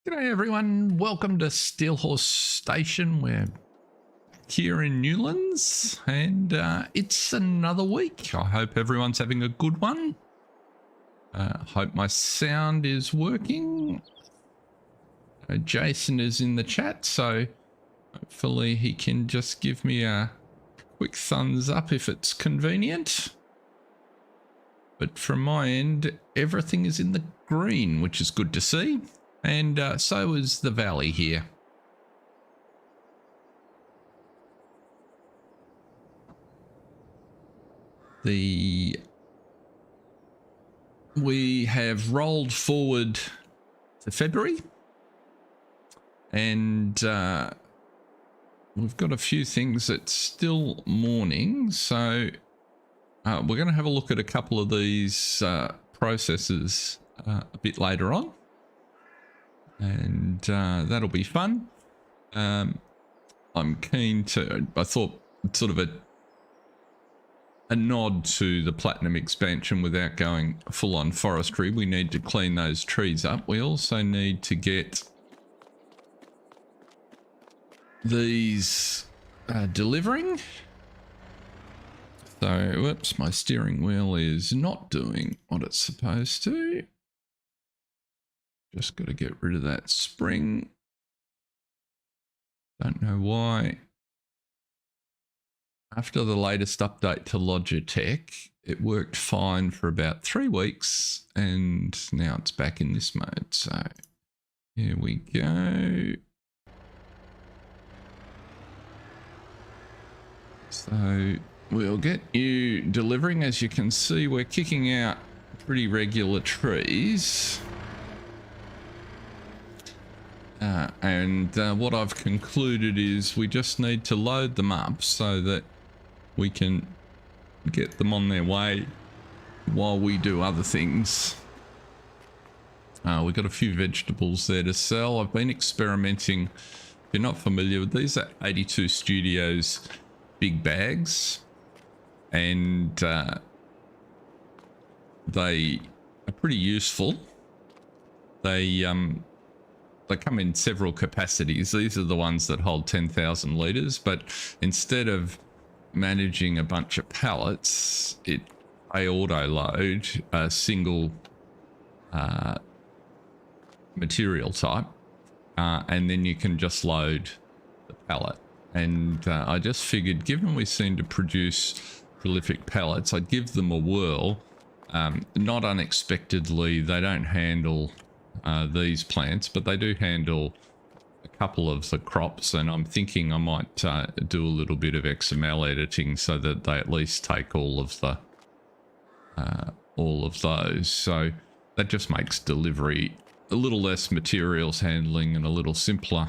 G'day everyone, welcome to Steelhorse Station. We're here in Newlands and it's another week. I hope everyone's having a good one. Hope my sound is working. Jason is in the chat, so hopefully he can just give me a quick thumbs up if it's convenient. But from my end, everything is in the green, which is good to see. And so is the valley here. We have rolled forward to February, and we've got a few things that's still morning, so we're going to have a look at a couple of these processes a bit later on. And that'll be fun. I'm keen to, I thought sort of a nod to the platinum expansion without going full on forestry. We need to clean those trees up. We also need to get these delivering. So, whoops, my steering wheel is not doing what it's supposed to. Just got to get rid of that spring. Don't know why. After the latest update to Logitech, it worked fine for about 3 weeks, and now it's back in this mode. So here we go. So we'll get you delivering. As you can see, we're kicking out pretty regular trees. And what I've concluded is we just need to load them up so that we can get them on their way while we do other things. We've got a few vegetables there to sell. I've been experimenting. If you're not familiar with these, are 82 Studios big bags, and they are pretty useful. They come in several capacities. These are the ones that hold 10,000 litres, but instead of managing a bunch of pallets, they auto-load a single material type, and then you can just load the pallet. And I just figured, given we seem to produce prolific pallets, I'd give them a whirl. Not unexpectedly, they don't handle these plants, but they do handle a couple of the crops, and I'm thinking I might do a little bit of XML editing so that they at least take all of those. So that just makes delivery a little less materials handling and a little simpler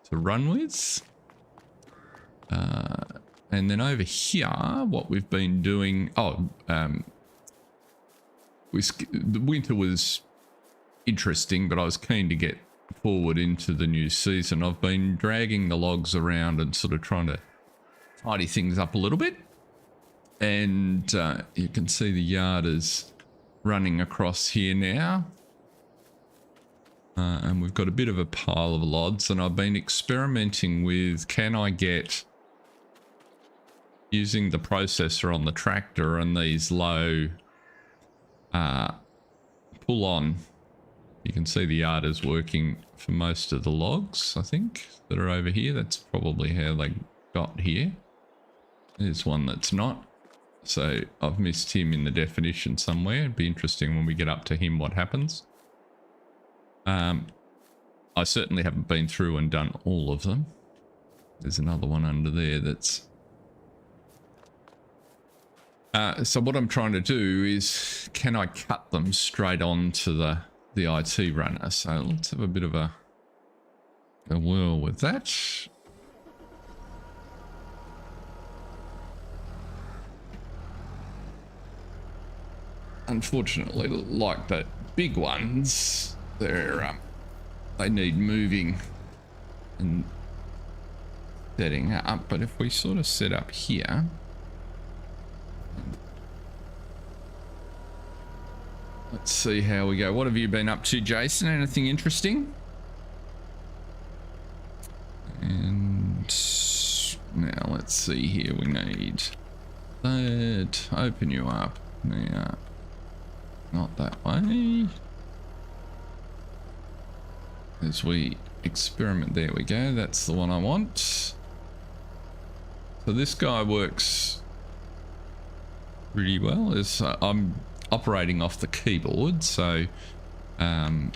to run with. And then over here, what we've been doing, the winter was interesting, but I was keen to get forward into the new season. I've been dragging the logs around and sort of trying to tidy things up a little bit. And you can see the yard is running across here now. And we've got a bit of a pile of lods, and I've been experimenting with, can I get, using the processor on the tractor and these low pull on. You can see the yard is working for most of the logs, I think, that are over here. That's probably how they got here. There's one that's not. So I've missed him in the definition somewhere. It'd be interesting when we get up to him what happens. I certainly haven't been through and done all of them. There's another one under there that's... so what I'm trying to do is, can I cut them straight onto the IT runner? So let's have a bit of a whirl with that. Unfortunately, like the big ones, they need moving and setting up. But if we sort of set up here, let's see how we go. What have you been up to, Jason? Anything interesting? And now let's see here. We need that. Open you up. Now, not that way. As we experiment, there we go. That's the one I want. So this guy works really well. As I'm operating off the keyboard, so open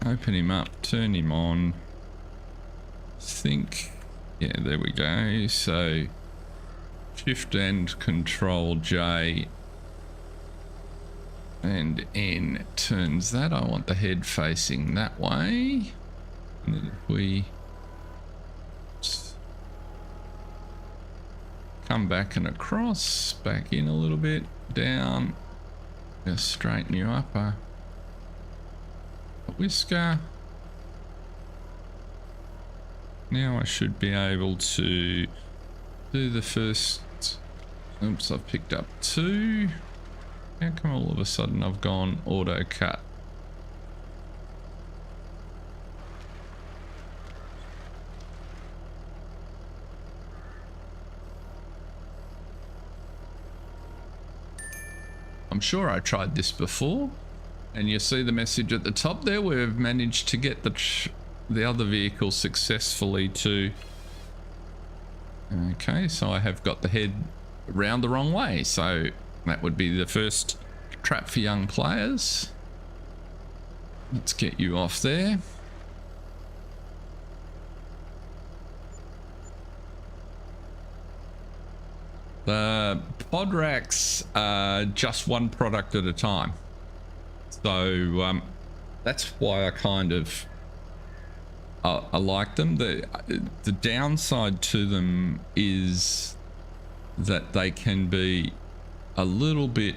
him up, turn him on. Think, yeah, there we go. So Shift and Control J and N turns that. I want the head facing that way. And then if we come back and across, back in a little bit, down, just straighten you up a whisker. Now I should be able to do the first. Oops, I've picked up 2. How come all of a sudden I've gone auto cut? I'm sure I tried this before, and you see the message at the top there. We've managed to get the other vehicle successfully to. Okay, so I have got the head round the wrong way, so that would be the first trap for young players. Let's get you off there. The pod racks are just one product at a time, so that's why I kind of I like them. The downside to them is that they can be a little bit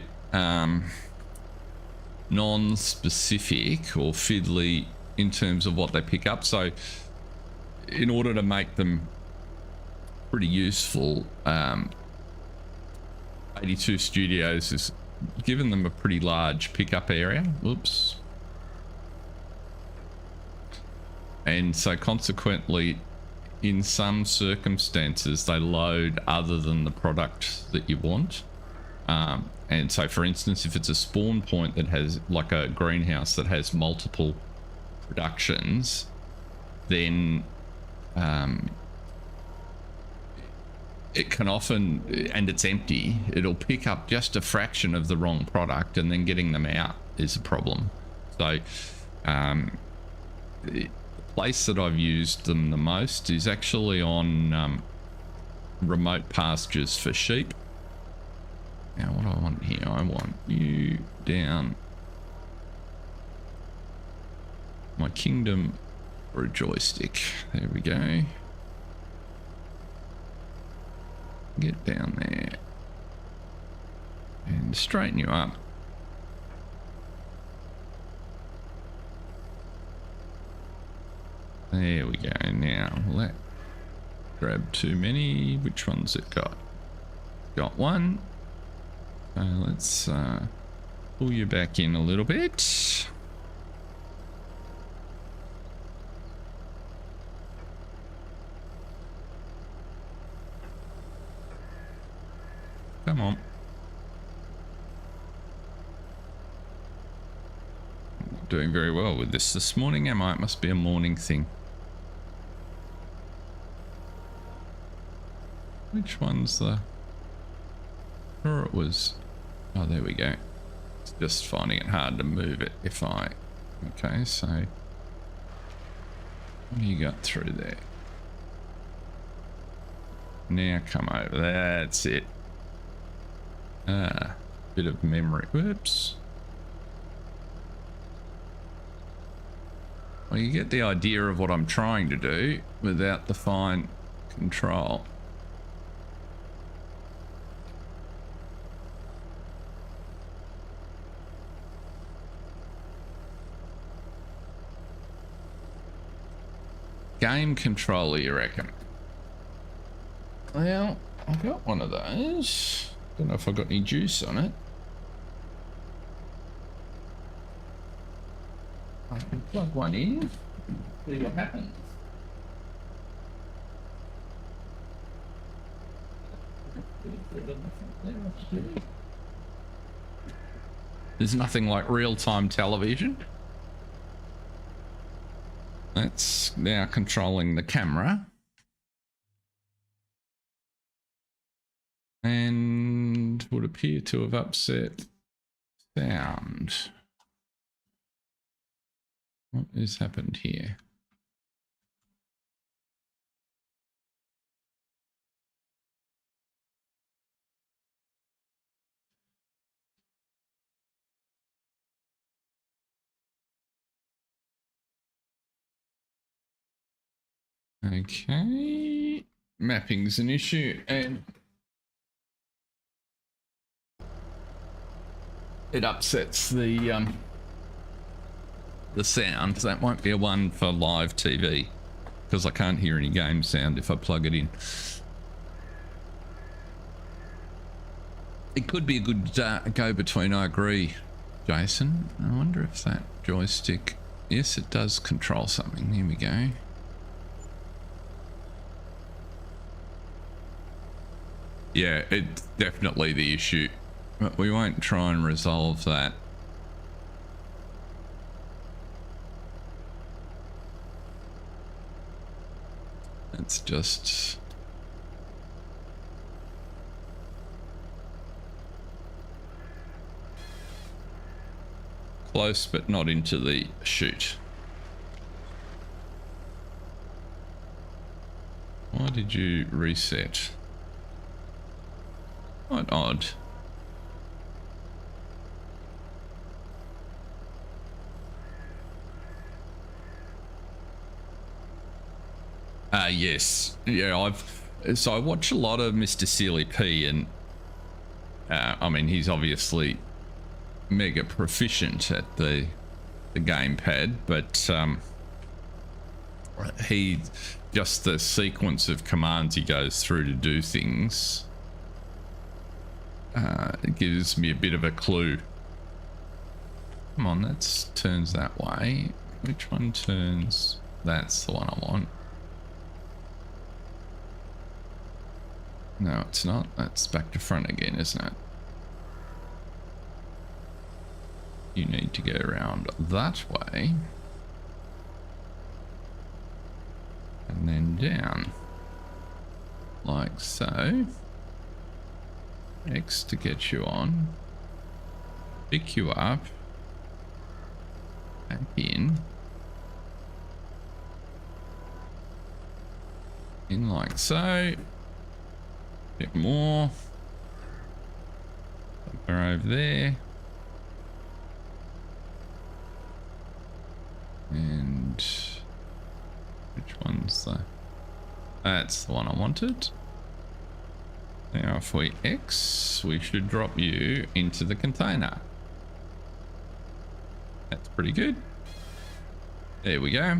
non-specific or fiddly in terms of what they pick up. So in order to make them pretty useful, 82 Studios has given them a pretty large pickup area. Whoops. And so consequently, in some circumstances, they load other than the product that you want. And so, for instance, if it's a spawn point that has, like a greenhouse that has multiple productions, then it can often, and it's empty, it'll pick up just a fraction of the wrong product, and then getting them out is a problem. So the place that I've used them the most is actually on remote pastures for sheep. Now what do I want here? I want you down my kingdom for a joystick. There we go. Get down there and straighten you up. There we go. Now let grab too many. Which one's it got? Got one. So let's pull you back in a little bit. Come on. I'm not doing very well with this morning, am I? It must be a morning thing. Which one's the... Sure it was... Oh, there we go. It's just finding it hard to move it if I... Okay, so... What do you got through there? Now come over. That's it. Ah, bit of memory. Whoops. Well, you get the idea of what I'm trying to do without the fine control. Game controller, you reckon? Well, I've got one of those. Don't know if I've got any juice on it. I can plug one in, see what happens. There's nothing like real-time television. That's now controlling the camera. And would appear to have upset sound. What has happened here? Okay, mapping's an issue, and it upsets the sound. That won't be a one for live TV because I can't hear any game sound if I plug it in. It could be a good go-between, I agree, Jason. I wonder if that joystick... Yes, it does control something. Here we go. Yeah, it's definitely the issue, but we won't try and resolve that. It's just... close, but not into the chute. Why did you reset? Quite odd. Yes. Yeah, I watch a lot of Mr. Sealy P, and I mean, he's obviously mega proficient at the gamepad, but he just the sequence of commands he goes through to do things it gives me a bit of a clue. Come on, that turns that way. Which one turns? That's the one I want. No, it's not. That's back to front again, isn't it? You need to go around that way. And then down. Like so. X to get you on. Pick you up. Back in. In like so. Bit more. We're over there. And which one's the... That's the one I wanted. Now if we X, we should drop you into the container. That's pretty good. There we go.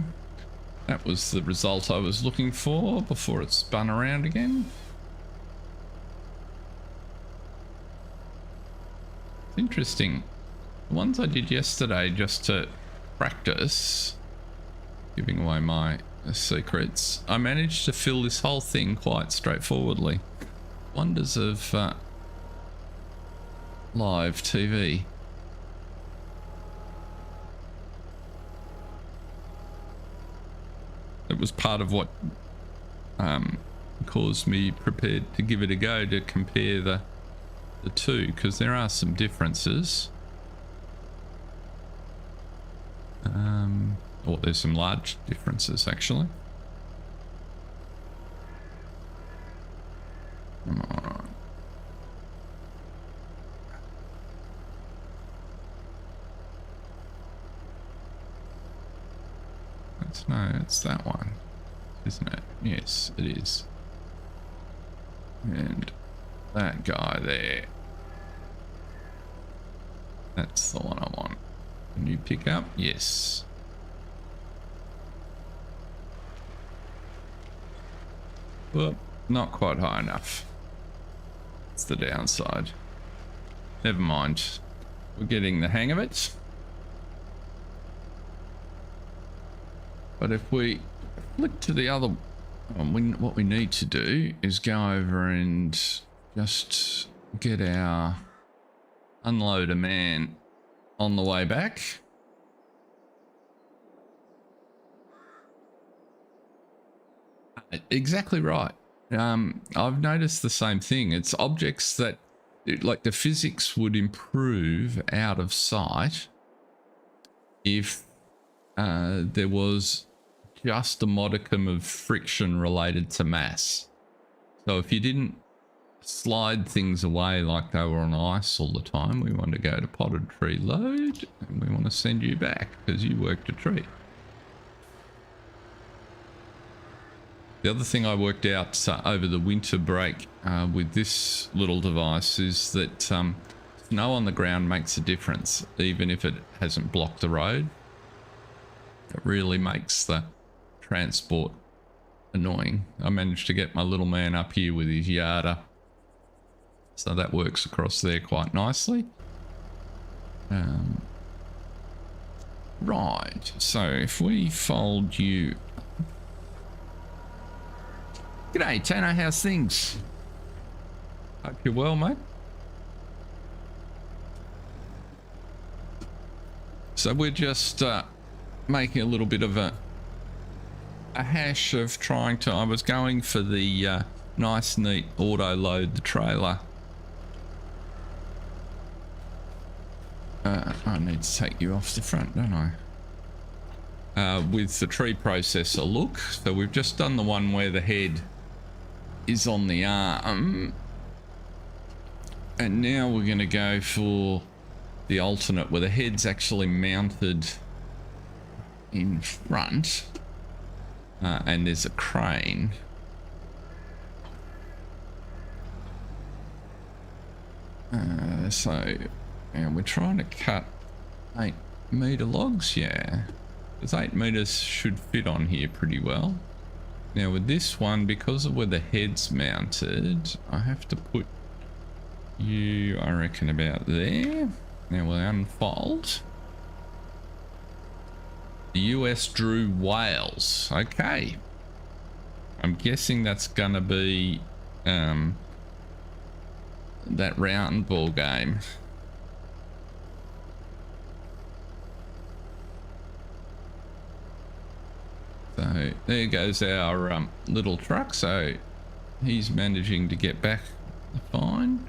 That was the result I was looking for before it spun around again. It's interesting. The ones I did yesterday just to practice, giving away my secrets, I managed to fill this whole thing quite straightforwardly. Wonders of live TV. It was part of what caused me prepared to give it a go, to compare the two, because there are some differences. Or there's some large differences actually. Come on. No, it's that one, isn't it? Yes, it is. And that guy there. That's the one I want. Can you pick up? Yes. Well, not quite high enough. It's the downside. Never mind. We're getting the hang of it. But if we flick to the other, what we need to do is go over and just get our unloader man on the way back. Exactly right. I've noticed the same thing. It's objects that, like, the physics would improve out of sight if there was just a modicum of friction related to mass. So if you didn't slide things away like they were on ice all the time, we want to go to potted tree load, and we want to send you back because you worked a tree. The other thing I worked out over the winter break with this little device is that snow on the ground makes a difference, even if it hasn't blocked the road. It really makes the transport annoying. I managed to get my little man up here with his yarder, so that works across there quite nicely. Right, so if we fold you... G'day, Tano, how's things? Hope you're well, mate. So we're just making a little bit of a hash of trying to... I was going for the nice, neat auto load the trailer. I need to take you off the front, don't I? With the tree processor look. So we've just done the one where the head is on the arm, and now we're going to go for the alternate where the head's actually mounted in front, and there's a crane. And we're trying to cut 8-meter logs, yeah, because 8 meters should fit on here pretty well. Now with this one, because of where the head's mounted, I have to put you, I reckon, about there. Now we'll unfold. The US drew Wales. Okay. I'm guessing that's gonna be that round ball game. So there goes our little truck. So he's managing to get back fine.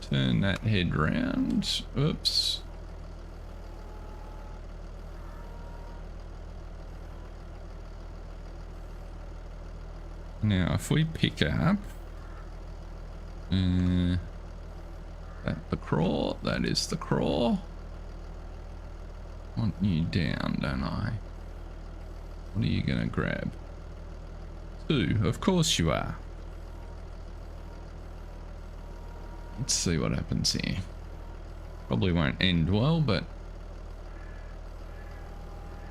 Turn that head round. Oops. Now if we pick up that the craw, that is the craw. Want you down, don't I? What are you gonna grab? 2, of course you are. Let's see what happens here. Probably won't end well, but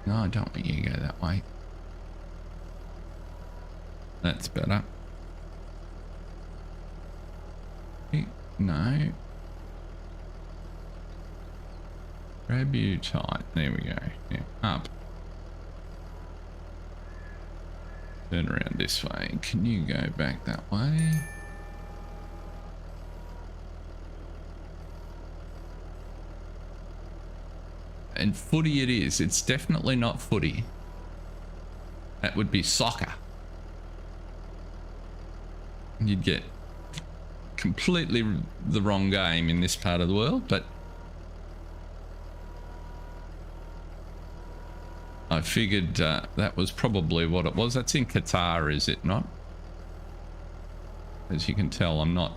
no, I don't want you to go that way. That's better. No. Grab you tight. There we go. Yeah, up. Turn around this way. Can you go back that way? And footy it is. It's definitely not footy. That would be soccer. You'd get completely the wrong game in this part of the world, but I figured that was probably what it was. That's in Qatar, is it not? As you can tell, I'm not...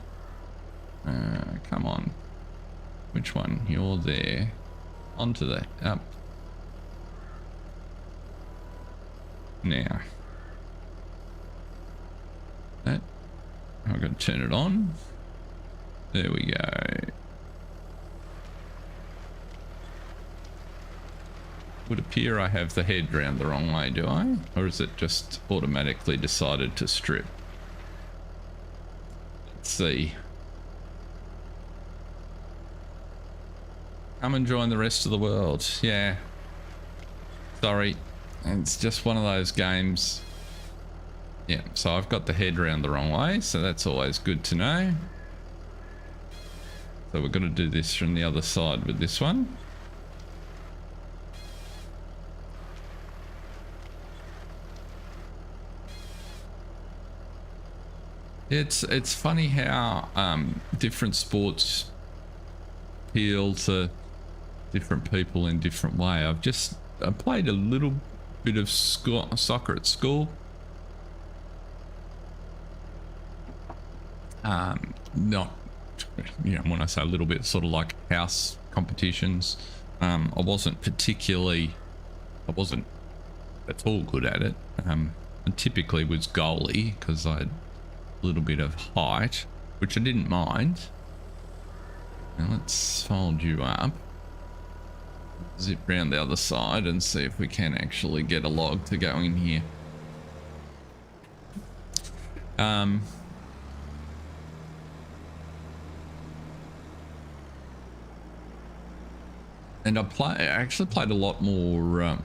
come on. Which one? You're there. Onto the... up. Now. That. I've got to turn it on. There we go. Would appear I have the head round the wrong way, do I? Or is it just automatically decided to strip? Let's see. Come and join the rest of the world. Yeah. Sorry. It's just one of those games Yeah, so I've got the head round the wrong way, so that's always good to know. So we're going to do this from the other side with this one. It's funny how different sports appeal to different people in different way. I played a little bit of soccer at school. Not, you know, when I say a little bit, sort of like house competitions. I wasn't at all good at it. And typically was goalie because I had a little bit of height, which I didn't mind. Now let's fold you up. Zip round the other side and see if we can actually get a log to go in here. And I actually played a lot more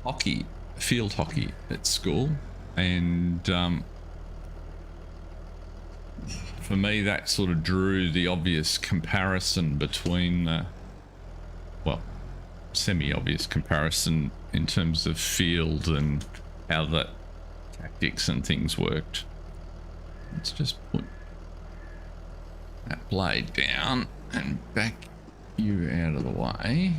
hockey, field hockey at school, and for me that sort of drew the obvious comparison between well, semi-obvious comparison in terms of field and how that tactics and things worked. Let's just put that blade down and back you out of the way.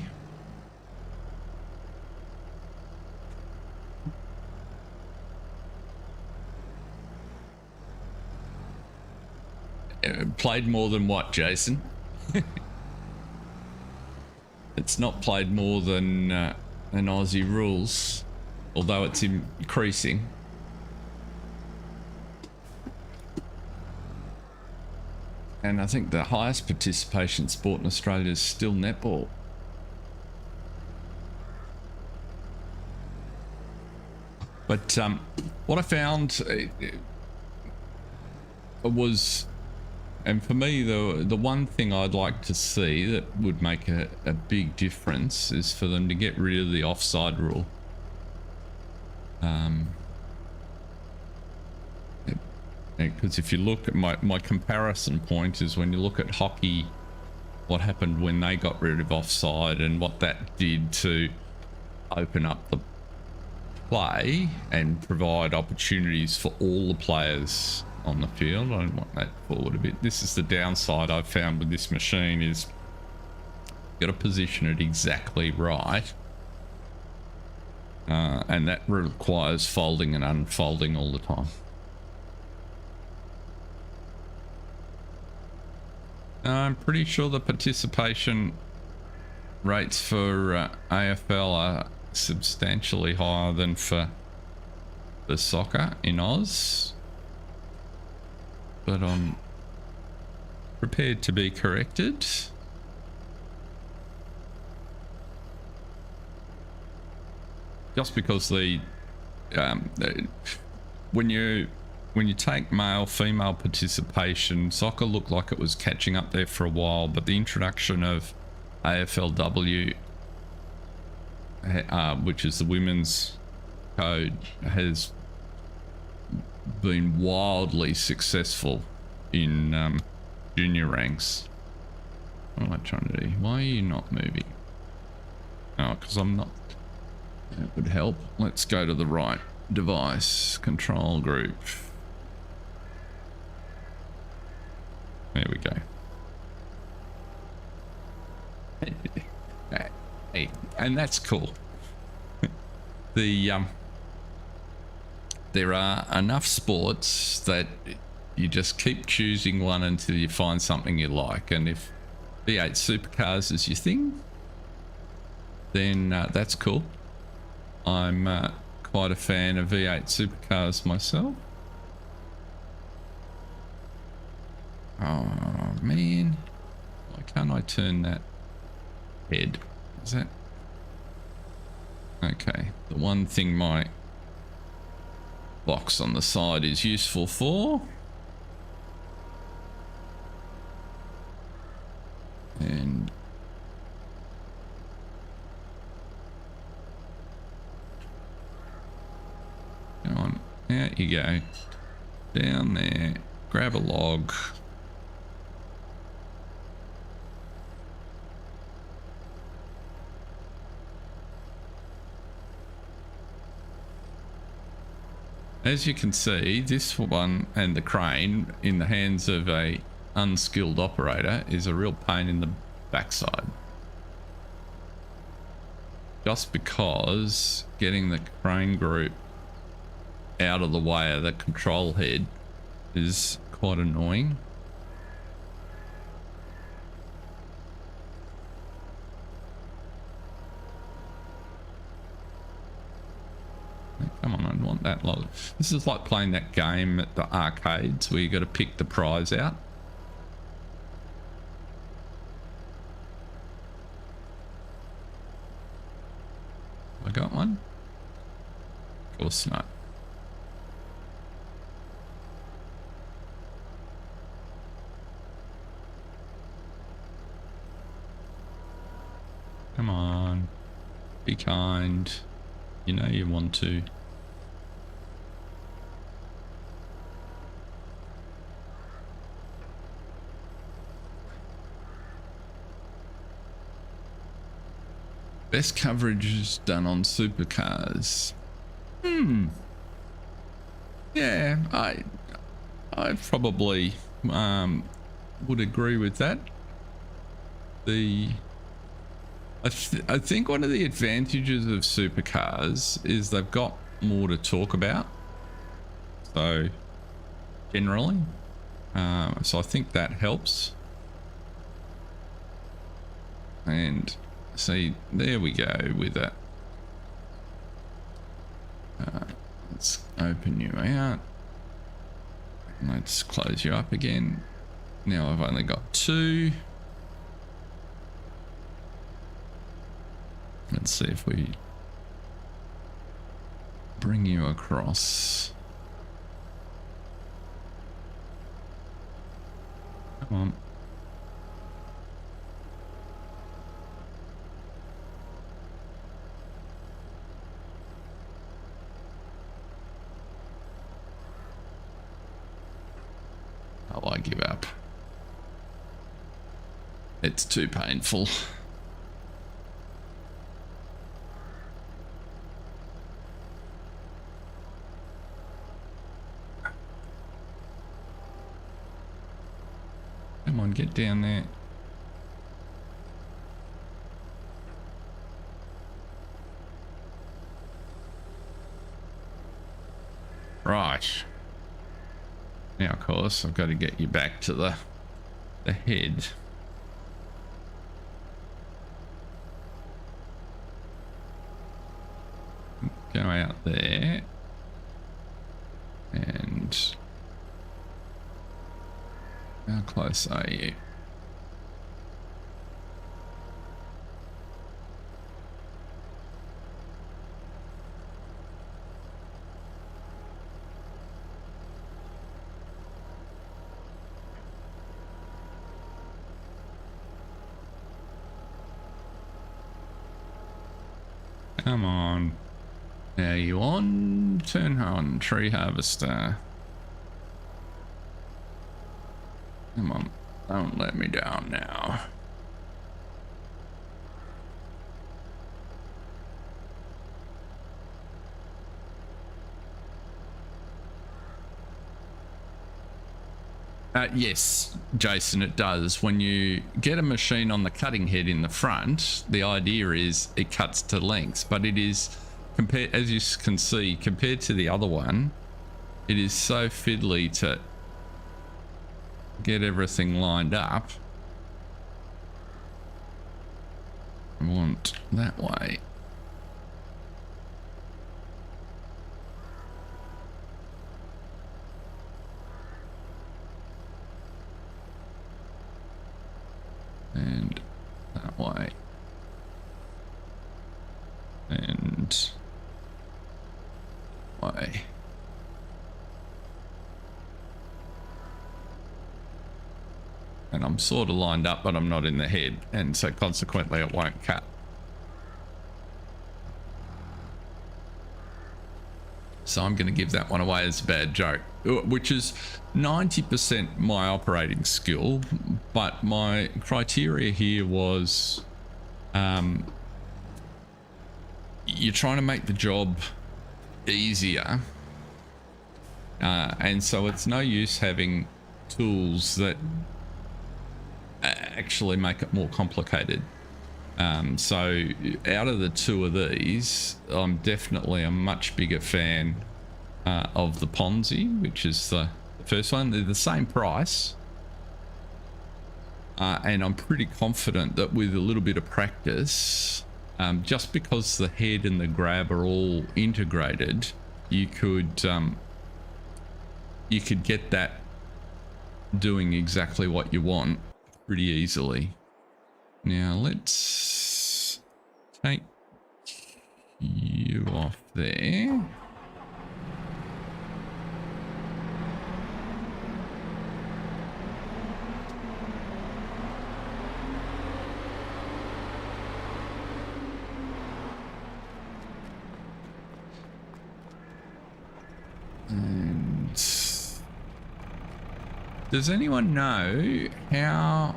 Played more than what, Jason? It's not played more than an Aussie rules, although it's increasing. And I think the highest participation sport in Australia is still netball. But what I found was, and for me, the one thing I'd like to see that would make a big difference is for them to get rid of the offside rule. Because if you look at my comparison point is when you look at hockey, what happened when they got rid of offside and what that did to open up the play and provide opportunities for all the players on the field. I want that forward a bit. This is the downside I've found with this machine is you've got to position it exactly right. And that requires folding and unfolding all the time. I'm pretty sure the participation rates for AFL are substantially higher than for the soccer in Oz, but I'm prepared to be corrected. Just because when you take male female participation, soccer looked like it was catching up there for a while, but the introduction of AFLW, which is the women's code, has been wildly successful in junior ranks. What am I trying to do? Why are you not moving? Oh, because I'm not. That would help. Let's go to the right device control group. There we go. Hey, and that's cool. There are enough sports that you just keep choosing one until you find something you like, and if V8 supercars is your thing, then that's cool. I'm quite a fan of V8 supercars myself. Oh man, why can't I turn that head? Is that okay? The one thing my box on the side is useful for, and Out you go. Down there. Grab a log. As you can see, this one and the crane in the hands of a unskilled operator is a real pain in the backside. Just because getting the crane group out of the way of the control head is quite annoying. Come on, I want that log. This is like playing that game at the arcades where you got to pick the prize out. I got one? Of course not. Come on. Be kind. You know you want to. Best coverage is done on supercars. Yeah, I probably would agree with that. I think one of the advantages of supercars is they've got more to talk about. So generally, so I think that helps. And see, there we go with it. Let's open you out. Let's close you up again. Now I've only got 2. Let's see if we bring you across. Come on. Oh, I give up. It's too painful. Come on, get down there. Right. Now, of course, I've got to get you back to the head. Go out there. And how close are you? Come on. Now you on? Turn on, tree harvester. Come on, don't let me down now. Yes, Jason, it does. When you get a machine on the cutting head in the front, the idea is it cuts to lengths, but it is, compared, as you can see, compared to the other one, it is so fiddly to get everything lined up. I want that way. And that way. And way. And I'm sort of lined up, but I'm not in the head, and so consequently it won't cut. So I'm going to give that one away as a bad joke, which is 90% my operating skill, but my criteria here was you're trying to make the job easier, and so it's no use having tools that actually make it more complicated. So out of the two of these, I'm definitely a much bigger fan of the Ponzi, which is the first one. They're the same price, and I'm pretty confident that with a little bit of practice, just because the head and the grab are all integrated, you could get that doing exactly what you want pretty easily. Now let's take you off there. And does anyone know how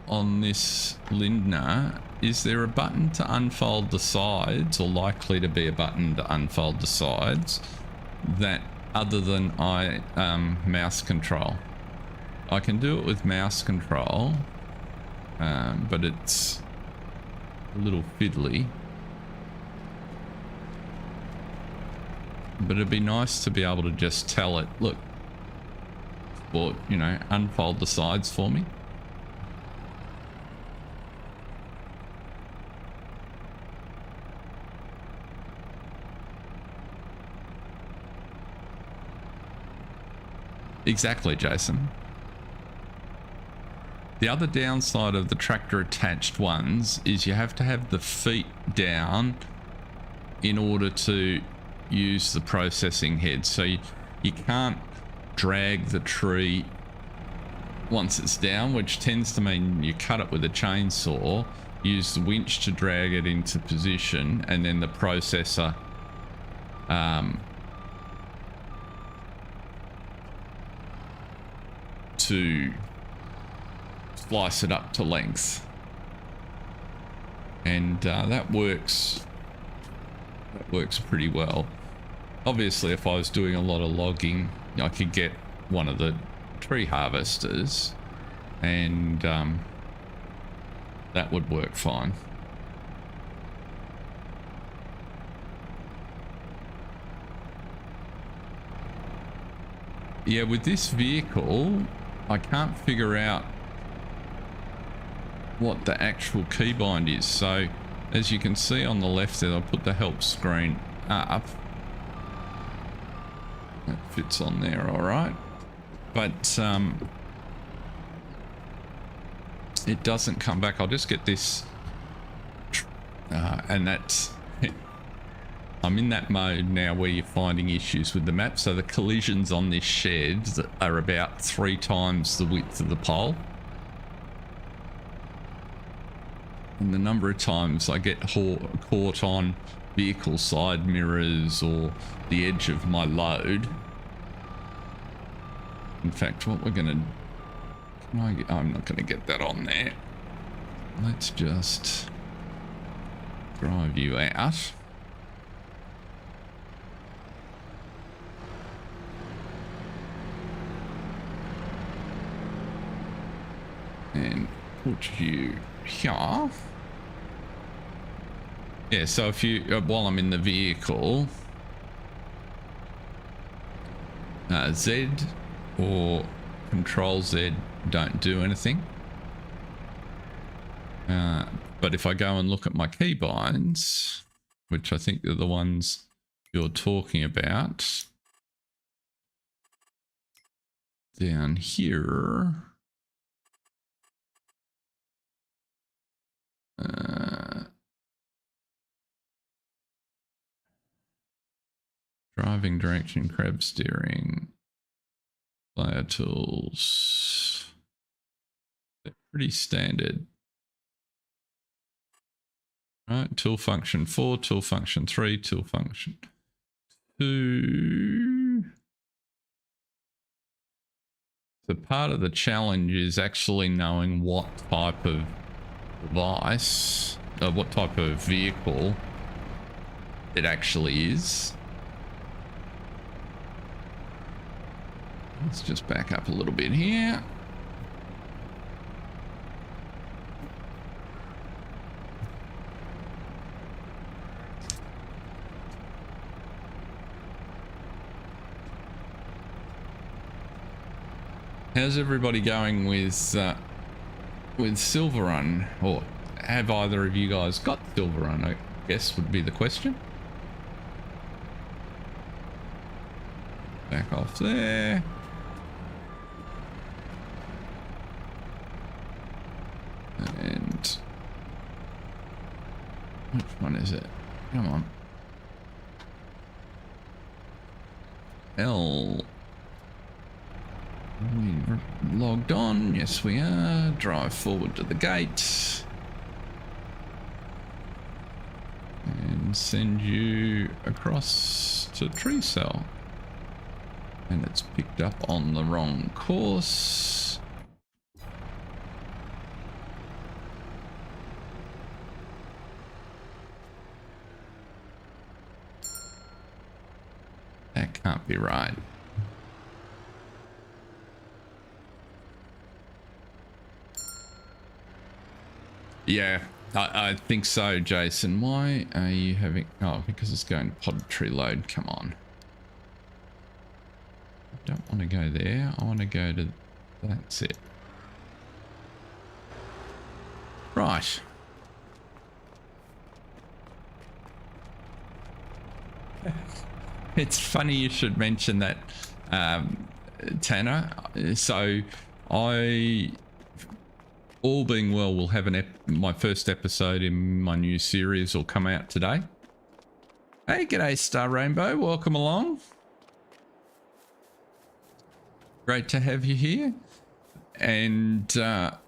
on this Lindner, is there a button to unfold the sides, or likely to be a button to unfold the sides, that other than mouse control? I can do it with mouse control, but it's a little fiddly. But it'd be nice to be able to just tell it, look, or, you know, unfold the sides for me. Exactly, Jason. The other downside of the tractor attached ones is you have to have the feet down in order to use the processing head. So you can't drag the tree once it's down, which tends to mean you cut it with a chainsaw, use the winch to drag it into position, and then the processor to slice it up to length. And that works pretty well. Obviously, if I was doing a lot of logging, I could get one of the tree harvesters, and that would work fine. Yeah, with this vehicle, I can't figure out what the actual keybind is. So as you can see on the left there, I'll put the help screen up. That fits on there all right. But it doesn't come back. I'll just get this. And that's... I'm in that mode now where you're finding issues with the map. So the collisions on this shed are about 3 times the width of the pole. And the number of times I get caught on vehicle side mirrors or the edge of my load. In fact, what we're going to... I'm not going to get that on there. Let's just drive you out. And put you here. Yeah, so if you, while I'm in the vehicle, Z or Control Z don't do anything. But if I go and look at my keybinds, which I think are the ones you're talking about, down here, driving direction, crab steering, player tools, they're pretty standard. Right, tool function 4, tool function 3, tool function to... So part of the challenge is actually knowing what type of device, what type of vehicle it actually is. Let's just back up a little bit here. How's everybody going with Silver Run? Or have either of you guys got Silver Run, I guess would be the question. Back off there. And which one is it? Come on. L. We logged on. Yes, we are. Drive forward to the gate. And send you across to Tree Cell. And it's picked up on the wrong course. That can't be right. Yeah, I think so, Jason. Why are you having... Oh, because it's going pod tree load. Come on. I don't want to go there. I want to go to... That's it. Right. It's funny you should mention that, Tanner. So I... All being well, we'll have my first episode in my new series will come out today. Hey, g'day Star Rainbow, welcome along. Great to have you here. And I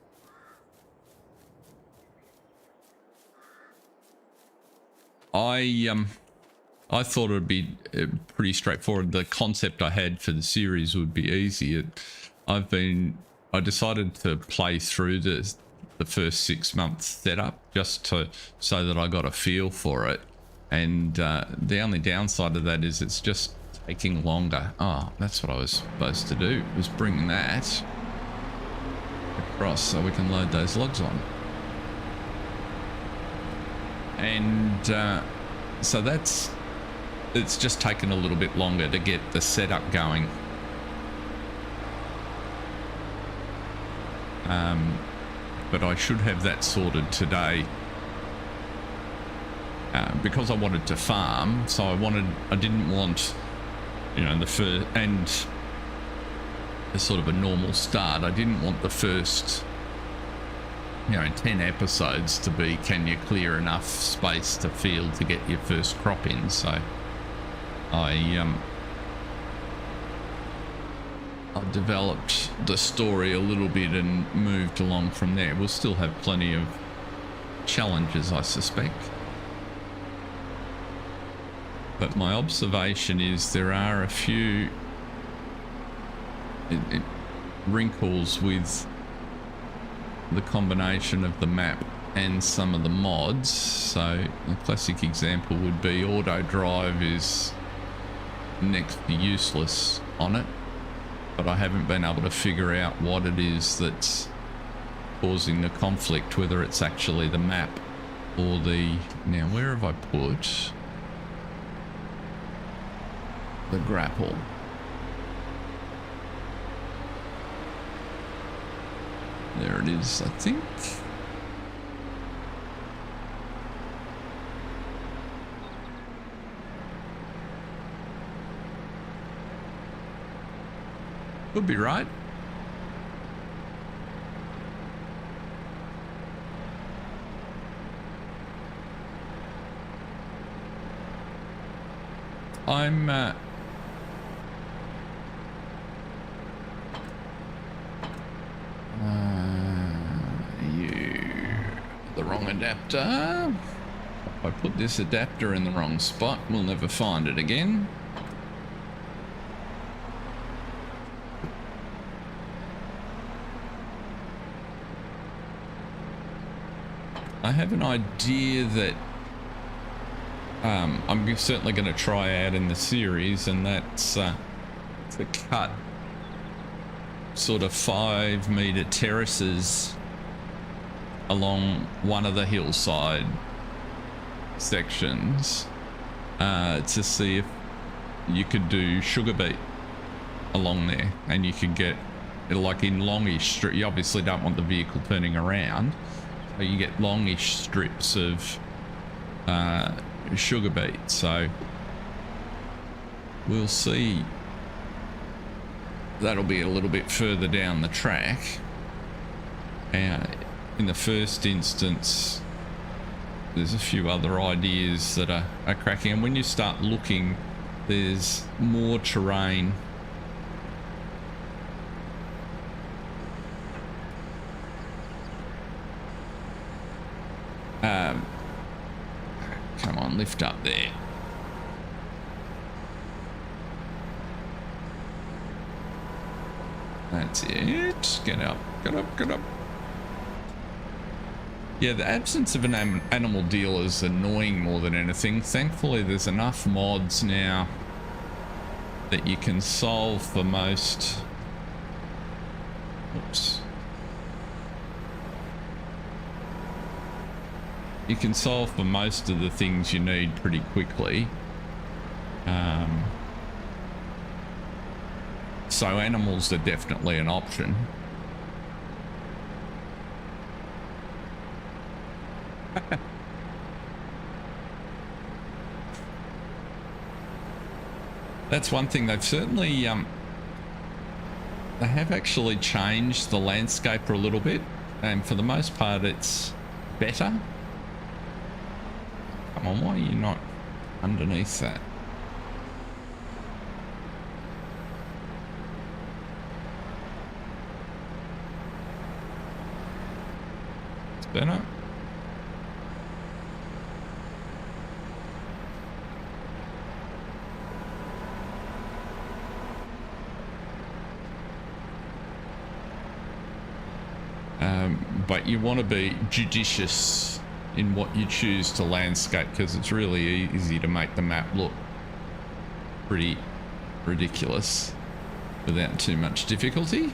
thought it would be pretty straightforward. The concept I had for the series would be easy. I decided to play through the first 6 months setup just so that I got a feel for it. And the only downside of that is it's just taking longer. Oh, that's what I was supposed to do, was bring that across so we can load those logs on. And so it's just taken a little bit longer to get the setup going. But I should have that sorted today because I wanted to farm. So I didn't want, you know, and a sort of a normal start. I didn't want the first, 10 episodes to be, can you clear enough space to field to get your first crop in? So I developed the story a little bit and moved along from there. We'll still have plenty of challenges, I suspect. But my observation is there are a few wrinkles with the combination of the map and some of the mods. So a classic example would be auto drive is next to useless on it. But I haven't been able to figure out what it is that's causing the conflict, whether it's actually the map or the... Now, where have I put the grapple? There it is, I think. Could be right. I'm the wrong adapter. If I put this adapter in the wrong spot, we'll never find it again. I have an idea that I'm certainly going to try out in the series, and that's to cut sort of 5-meter terraces along one of the hillside sections to see if you could do sugar beet along there, and you could get like in longish strip. You obviously don't want the vehicle turning around, so you get longish strips of sugar beet. So we'll see. That'll be a little bit further down the track. In the first instance, there's a few other ideas that are cracking, and when you start looking, there's more terrain. Come on, lift up there. That's it. Get up, get up, get up. Yeah, the absence of an animal deal is annoying more than anything. Thankfully, there's enough mods now that you can solve for most... Oops. You can solve for most of the things you need pretty quickly. So animals are definitely an option. That's one thing they've certainly they have actually changed the landscape a little bit, and for the most part it's better. Come on, why are you not underneath that? It's better. But you want to be judicious in what you choose to landscape, because it's really easy to make the map look pretty ridiculous without too much difficulty.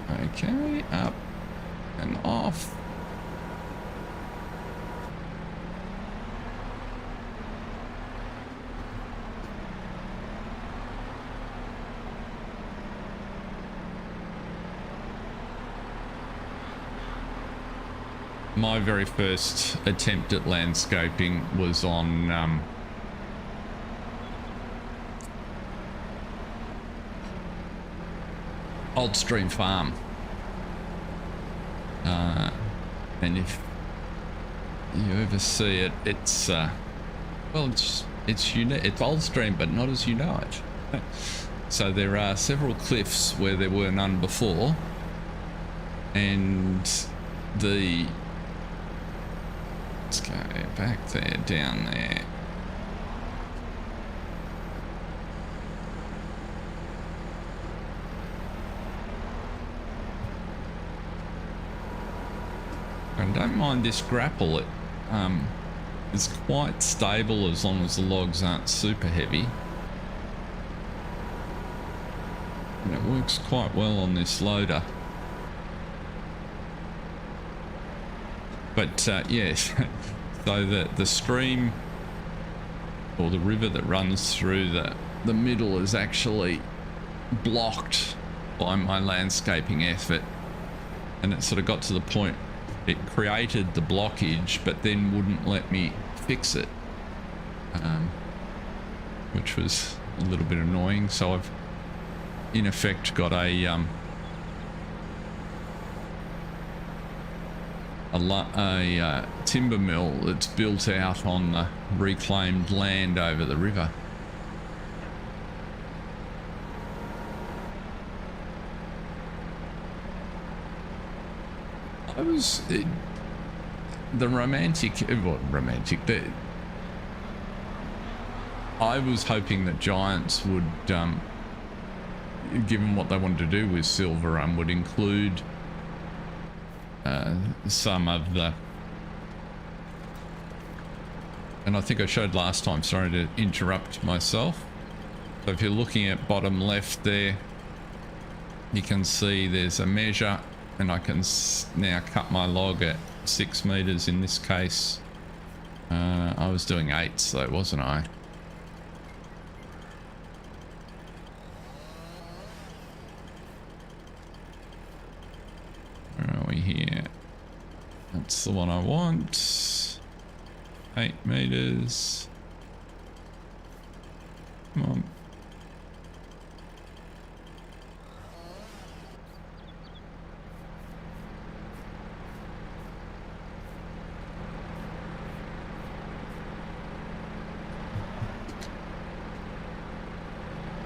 Okay, up and off. My very first attempt at landscaping was on Old Stream Farm, and if you ever see it, it's well, it's unique. It's Old Stream, but not as you know it. So there are several cliffs where there were none before, and the... Let's go back there, down there. I don't mind this grapple. It is quite stable as long as the logs aren't super heavy. And it works quite well on this loader. But yes, so the stream or the river that runs through the middle is actually blocked by my landscaping effort, and it sort of got to the point it created the blockage but then wouldn't let me fix it, which was a little bit annoying. So I've in effect got a timber mill that's built out on the reclaimed land over the river. I was I was hoping that Giants would, given what they wanted to do with Silver, would include some of the, and I think I showed last time, sorry to interrupt myself. So if you're looking at bottom left there, you can see there's a measure, and I can now cut my log at 6 meters in this case. I was doing 8, so wasn't I? Where are we here? That's the one I want. 8 meters. Come on.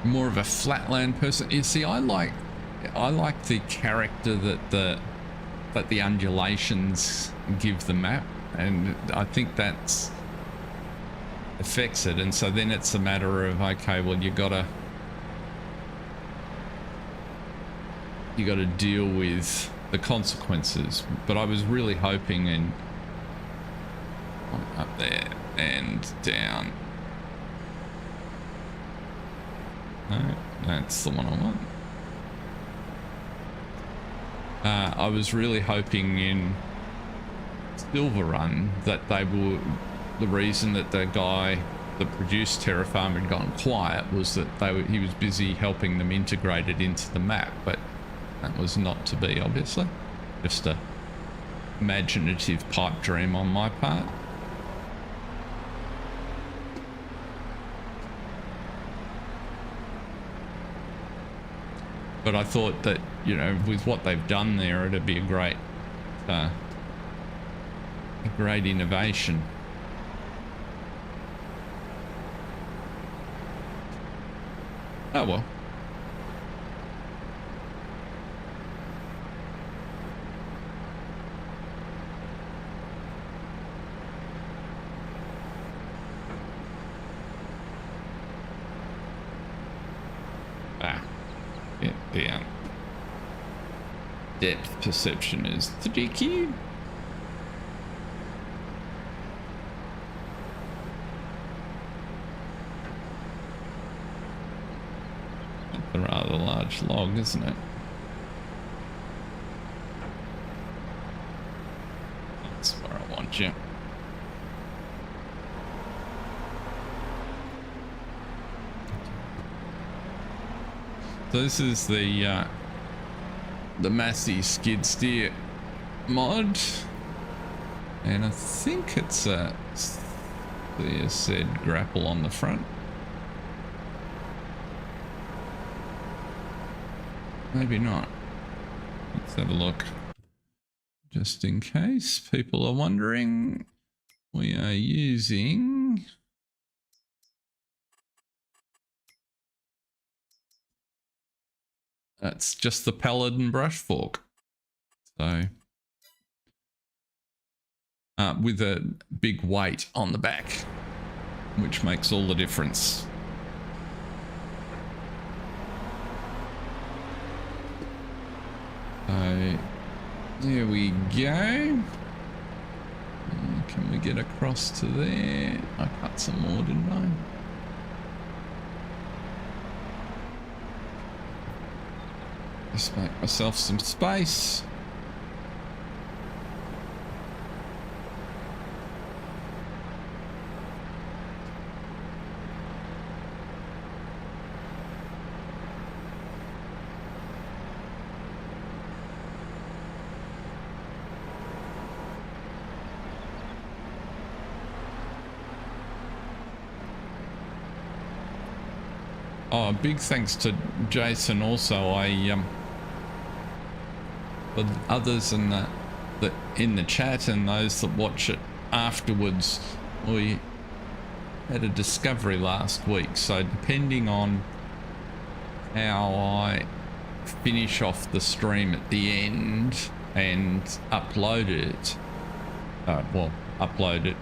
More of a flatland person. You see, I like the character that the undulations give the map, and I think that's affects it. And so then it's a matter of, okay, well, you gotta deal with the consequences. But I was really hoping, and up there and down. No, that's the one I want. I was really hoping in Silver Run that they were, the reason that the guy that produced Terra Farm had gone quiet was that he was busy helping them integrate it into the map, but that was not to be, obviously. Just a imaginative pipe dream on my part. But I thought that, you know, with what they've done there, it'd be a great innovation. Oh well. Down. Depth perception is 3Q. That's a rather large log, isn't it? That's where I want you. So this is the Massey skid steer mod, and I think it's a said grapple on the front. Maybe not. Let's have a look. Just in case people are wondering, we are using that's just the Paladin brush fork. So, with a big weight on the back, which makes all the difference. So, there we go. Can we get across to there? I cut some more, didn't I? Just make myself some space. Oh, big thanks to Jason also. For others in the chat and those that watch it afterwards, we had a discovery last week. So depending on how I finish off the stream at the end and upload it,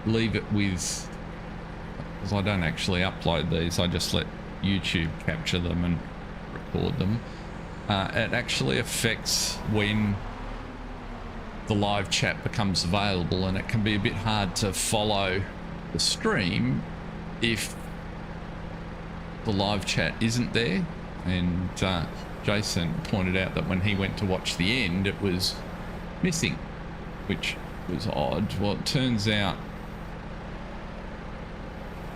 leave it with, because I don't actually upload these, I just let YouTube capture them and record them. It actually affects when the live chat becomes available, and it can be a bit hard to follow the stream if the live chat isn't there. And Jason pointed out that when he went to watch the end, it was missing, which was odd. Well, it turns out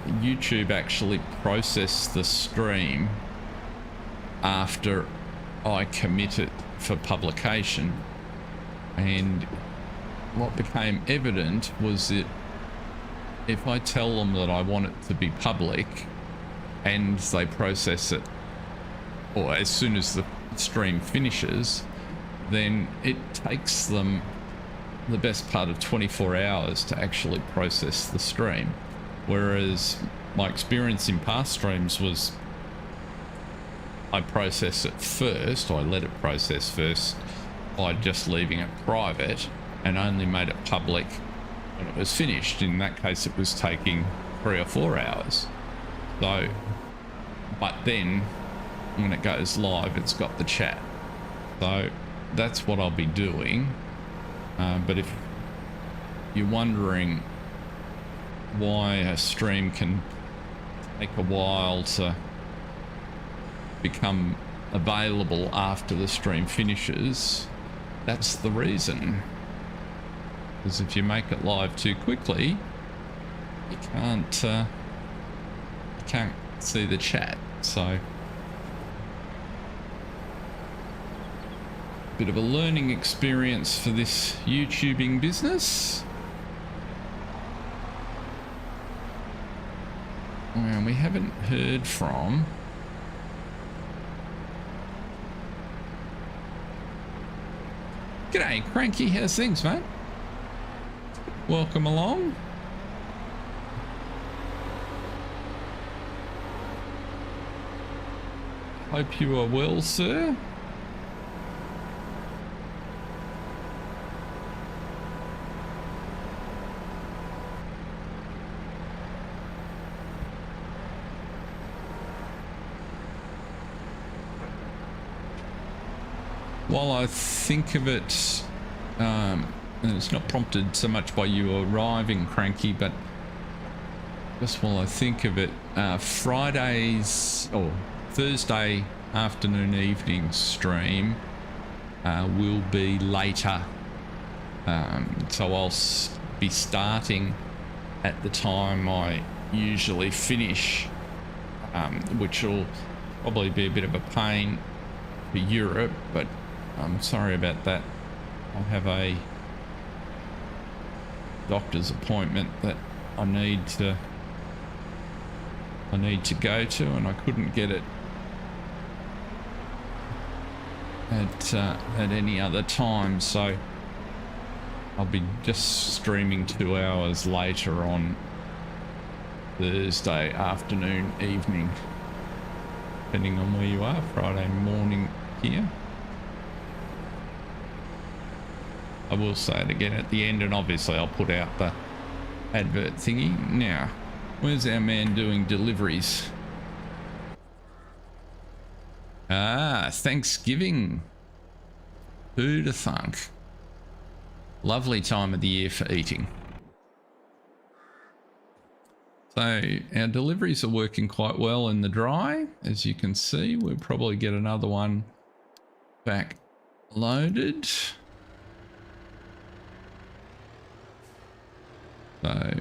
YouTube actually processed the stream after I commit it for publication, and what became evident was that if I tell them that I want it to be public and they process it, or as soon as the stream finishes, then it takes them the best part of 24 hours to actually process the stream. Whereas my experience in past streams was I process it first, or I let it process first by just leaving it private, and only made it public when it was finished. In that case, it was taking 3 or 4 hours. So, but then when it goes live, it's got the chat. So that's what I'll be doing. But if you're wondering why a stream can take a while to become available after the stream finishes, that's the reason. Because if you make it live too quickly, you can't see the chat. So bit of a learning experience for this YouTubing business. Well, we haven't heard from G'day, Cranky. How's things, mate? Welcome along. Hope you are well, sir. While I think of it, and it's not prompted so much by you arriving, Cranky, but just while I think of it, Friday's or Thursday afternoon evening stream will be later, so I'll be starting at the time I usually finish, which will probably be a bit of a pain for Europe, but I'm sorry about that. I have a doctor's appointment that I need to go to, and I couldn't get it at any other time, so I'll be just streaming 2 hours later on Thursday afternoon, evening, depending on where you are. Friday morning here. I will say it again at the end, and obviously I'll put out the advert thingy. Now, where's our man doing deliveries? Ah, Thanksgiving. Who'd have thunk? Lovely time of the year for eating. So our deliveries are working quite well in the dry. As you can see, we'll probably get another one back loaded. So,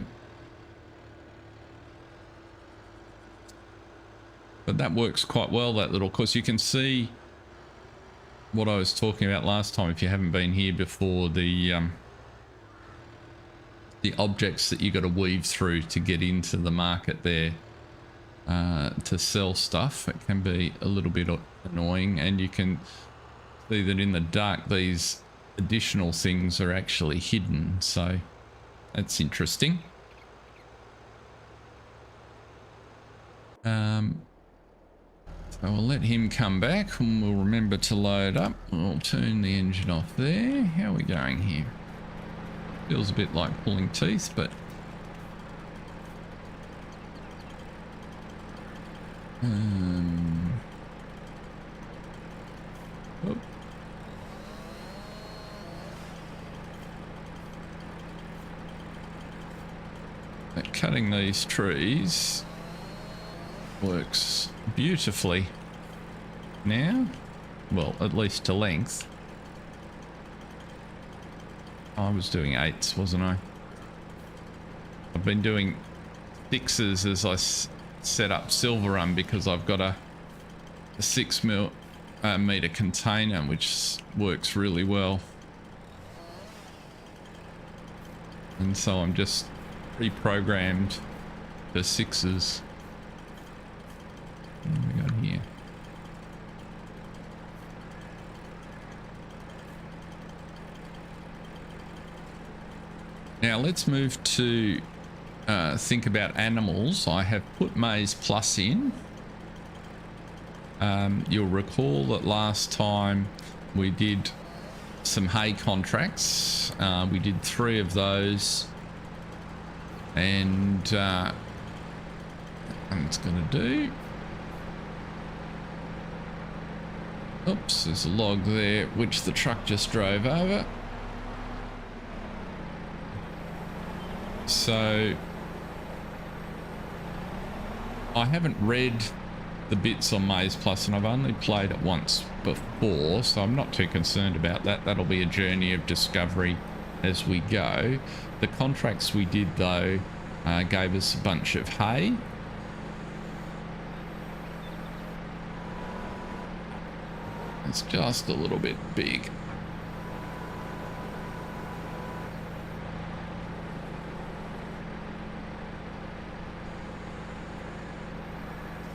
but that works quite well, that little, because you can see what I was talking about last time. If you haven't been here before, the objects that you got to weave through to get into the market there to sell stuff. It can be a little bit annoying, and you can see that in the dark these additional things are actually hidden, so that's interesting. So I'll let him come back, and we'll remember to load up. We'll turn the engine off there. How are we going here? Feels a bit like pulling teeth, but oh. cutting these trees works beautifully now. Well, at least to length. I was doing 8s, wasn't I? I've been doing 6s as I set up Silver Run because I've got a 6 meter container which works really well. And so I'm just pre-programmed for 6s. What have we got here? Now let's move to think about animals. I have put Maize Plus in. You'll recall that last time we did some hay contracts. We did 3 of those, and it's going to do. Oops, there's a log there which the truck just drove over. So I haven't read the bits on Maize Plus, and I've only played it once before, so I'm not too concerned about that. That'll be a journey of discovery as we go. The contracts we did, though, gave us a bunch of hay. It's just a little bit big.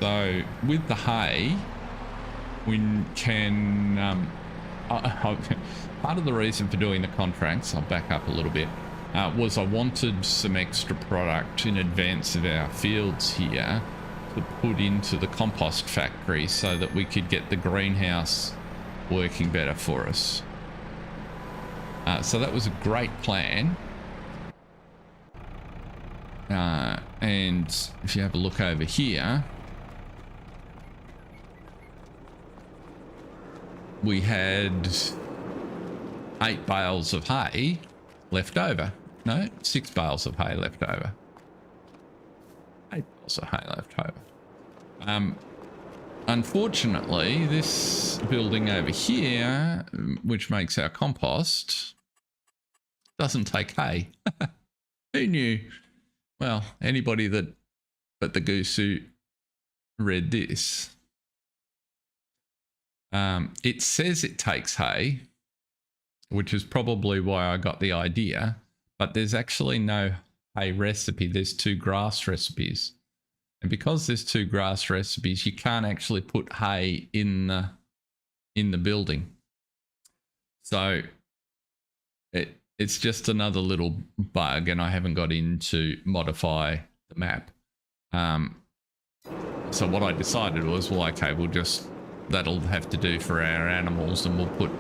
So with the hay, we can, part of the reason for doing the contracts, I'll back up a little bit, was I wanted some extra product in advance of our fields here to put into the compost factory so that we could get the greenhouse working better for us. So that was a great plan. And if you have a look over here, we had 8 bales of hay left over. No, 6 bales of hay left over. 8 bales of hay left over. Unfortunately, this building over here, which makes our compost, doesn't take hay. Who knew? Well, anybody but the goose who read this. It says it takes hay, which is probably why I got the idea, but there's actually no hay recipe. There's 2 grass recipes. And because there's 2 grass recipes, you can't actually put hay in the building. So it's just another little bug, and I haven't got in to modify the map. So what I decided was, well, okay, that'll have to do for our animals, and we'll put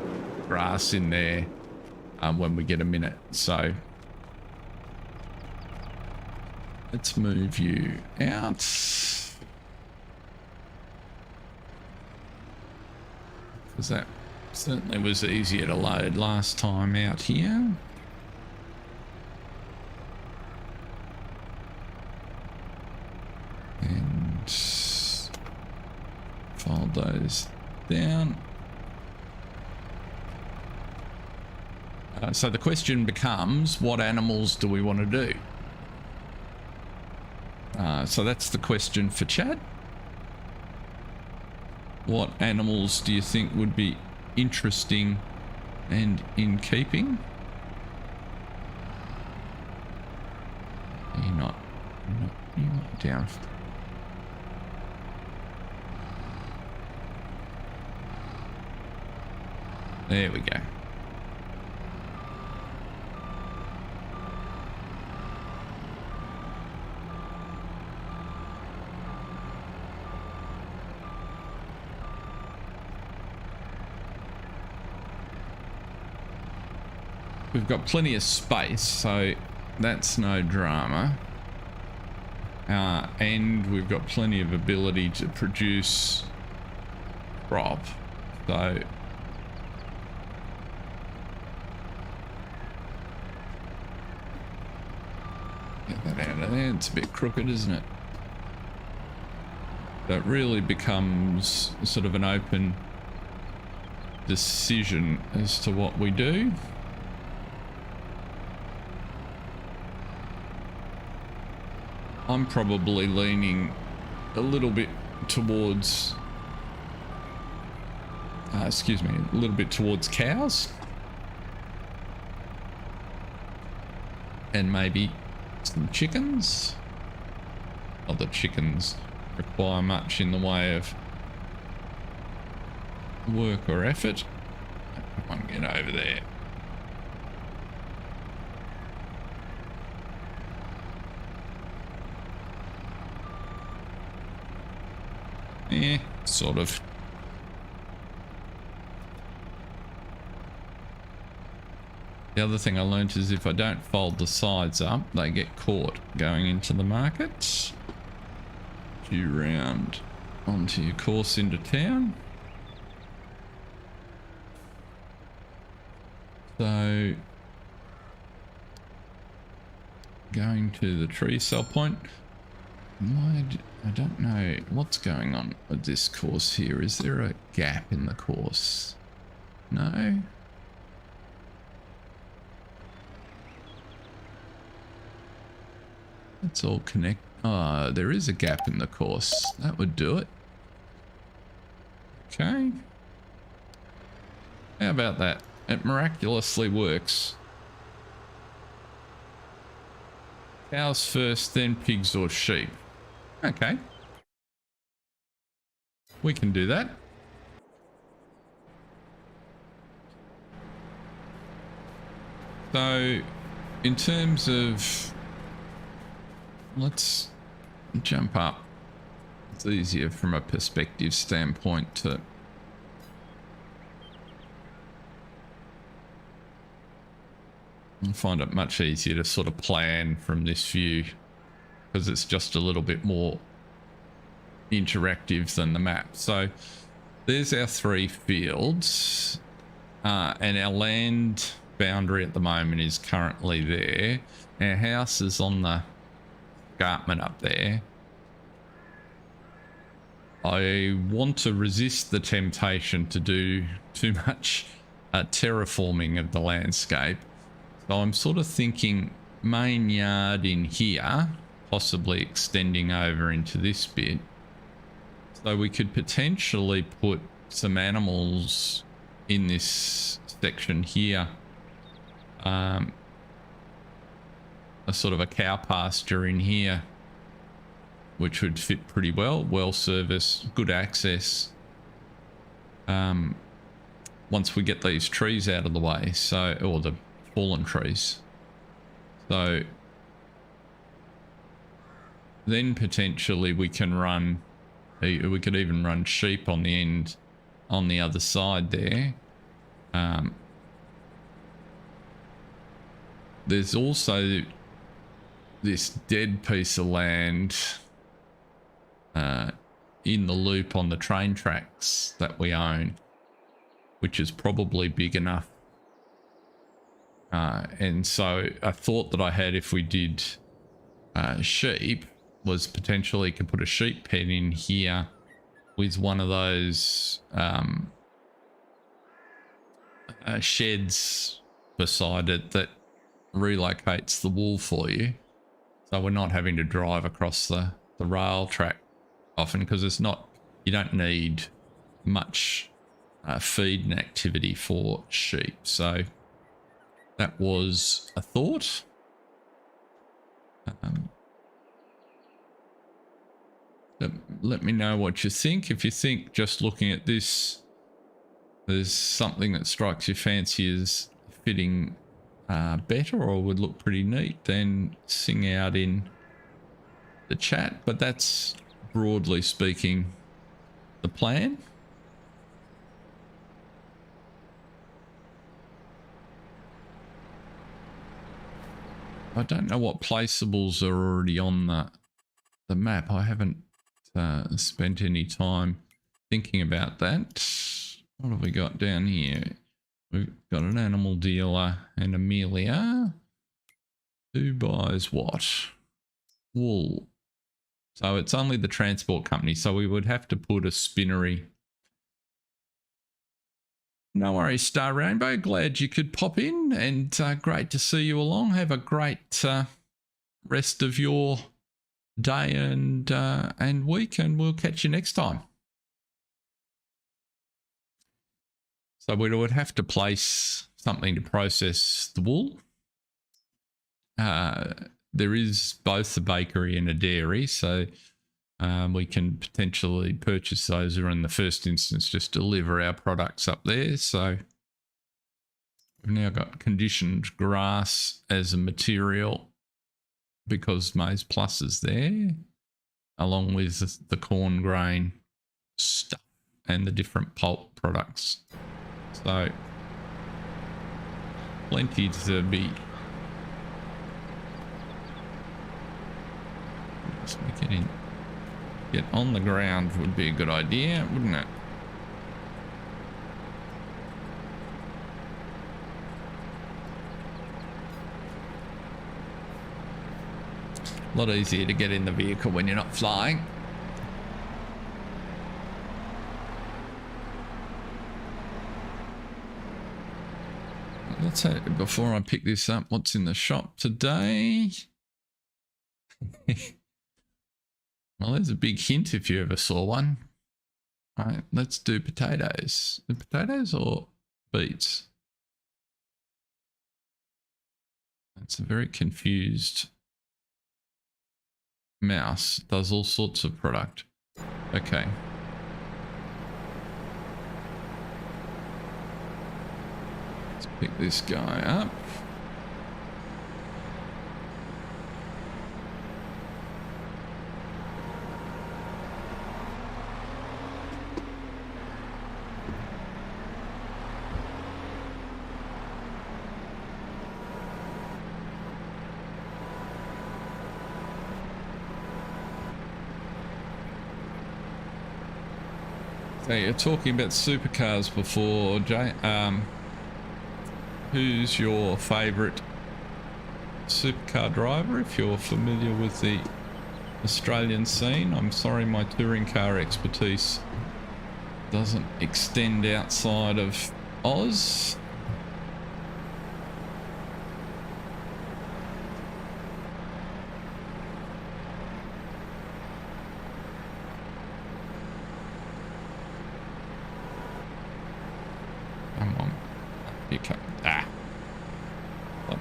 grass in there when we get a minute. So let's move you out. Because that certainly was easier to load last time out here. And fold those down. So the question becomes, what animals do we want to do? So that's the question for chat. What animals do you think would be interesting and in keeping? You're not down. There we go. We've got plenty of space, so that's no drama. And we've got plenty of ability to produce crop. So get that out of of there. It's a bit crooked, isn't it? So it really becomes sort of an open decision as to what we do. I'm probably leaning a little bit towards, excuse me, a little bit towards cows. And maybe some chickens. Not that chickens require much in the way of work or effort. Come on, get over there. Yeah, sort of. The other thing I learned is if I don't fold the sides up, they get caught going into the market. You round onto your course into town. So, going to the tree sell point. I don't know what's going on with this course here. Is there a gap in the course? No? It's all connect. Oh, there is a gap in the course. That would do it. Okay. How about that? It miraculously works. Cows first, then pigs or sheep. Okay. We can do that. So, in terms of... Let's jump up. It's easier from a perspective standpoint to... I find it much easier to sort of plan from this view because it's just a little bit more interactive than the map. So there's our 3 fields and our land boundary at the moment is currently there. Our house is on the escarpment up there. I want to resist the temptation to do too much terraforming of the landscape. So I'm sort of thinking main yard in here, possibly extending over into this bit. So we could potentially put some animals in this section here. A sort of a cow pasture in here, which would fit pretty well. Well service, good access. Once we get these trees out of the way, so, or the fallen trees. So then potentially we can run, we could even run sheep on the end, on the other side there. There's also this dead piece of land in the loop on the train tracks that we own, which is probably big enough. And so I thought that I had, if we did sheep, was potentially could put a sheep pen in here with one of those sheds beside it that relocates the wool for you. So we're not having to drive across the rail track often, because it's not, you don't need much feed and activity for sheep. So that was a thought. Let me know what you think. If you think just looking at this, there's something that strikes your fancy as fitting better or would look pretty neat, then sing out in the chat. But that's, broadly speaking, the plan. I don't know what placeables are already on the map. I haven't spent any time thinking about that. What have we got down here? We've got an animal dealer and Amelia. Who buys what? wool. So it's only the transport company. So we would have to put a spinnery. No worries, Star Rainbow. Glad you could pop in, and great to see you along. Have a great rest of your day and week, and we'll catch you next time. So we would have to place something to process the wool. There is both a bakery and a dairy, so we can potentially purchase those, or in the first instance just deliver our products up there. So we've now got conditioned grass as a material because Maize Plus is there, along with the corn grain stuff and the different pulp products. So plenty to be. Just make it in. Get on the ground would be a good idea, wouldn't it? A lot easier to get in the vehicle when you're not flying. Let's say, before I pick this up, what's in the shop today? Well, there's a big hint if you ever saw one. All right, let's do potatoes. The potatoes or beets? It's a very confused mouse. It does all sorts of product. Okay. Let's pick this guy up. So you're talking about supercars before, Jay. Who's your favourite supercar driver, if you're familiar with the Australian scene? I'm sorry, my touring car expertise doesn't extend outside of Oz.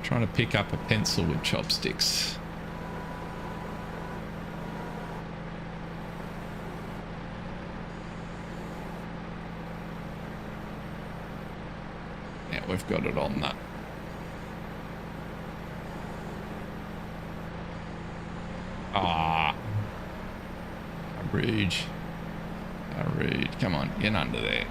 Trying to pick up a pencil with chopsticks. Yeah, we've got it on that. Ah, rude. How rude. Come on, get under there.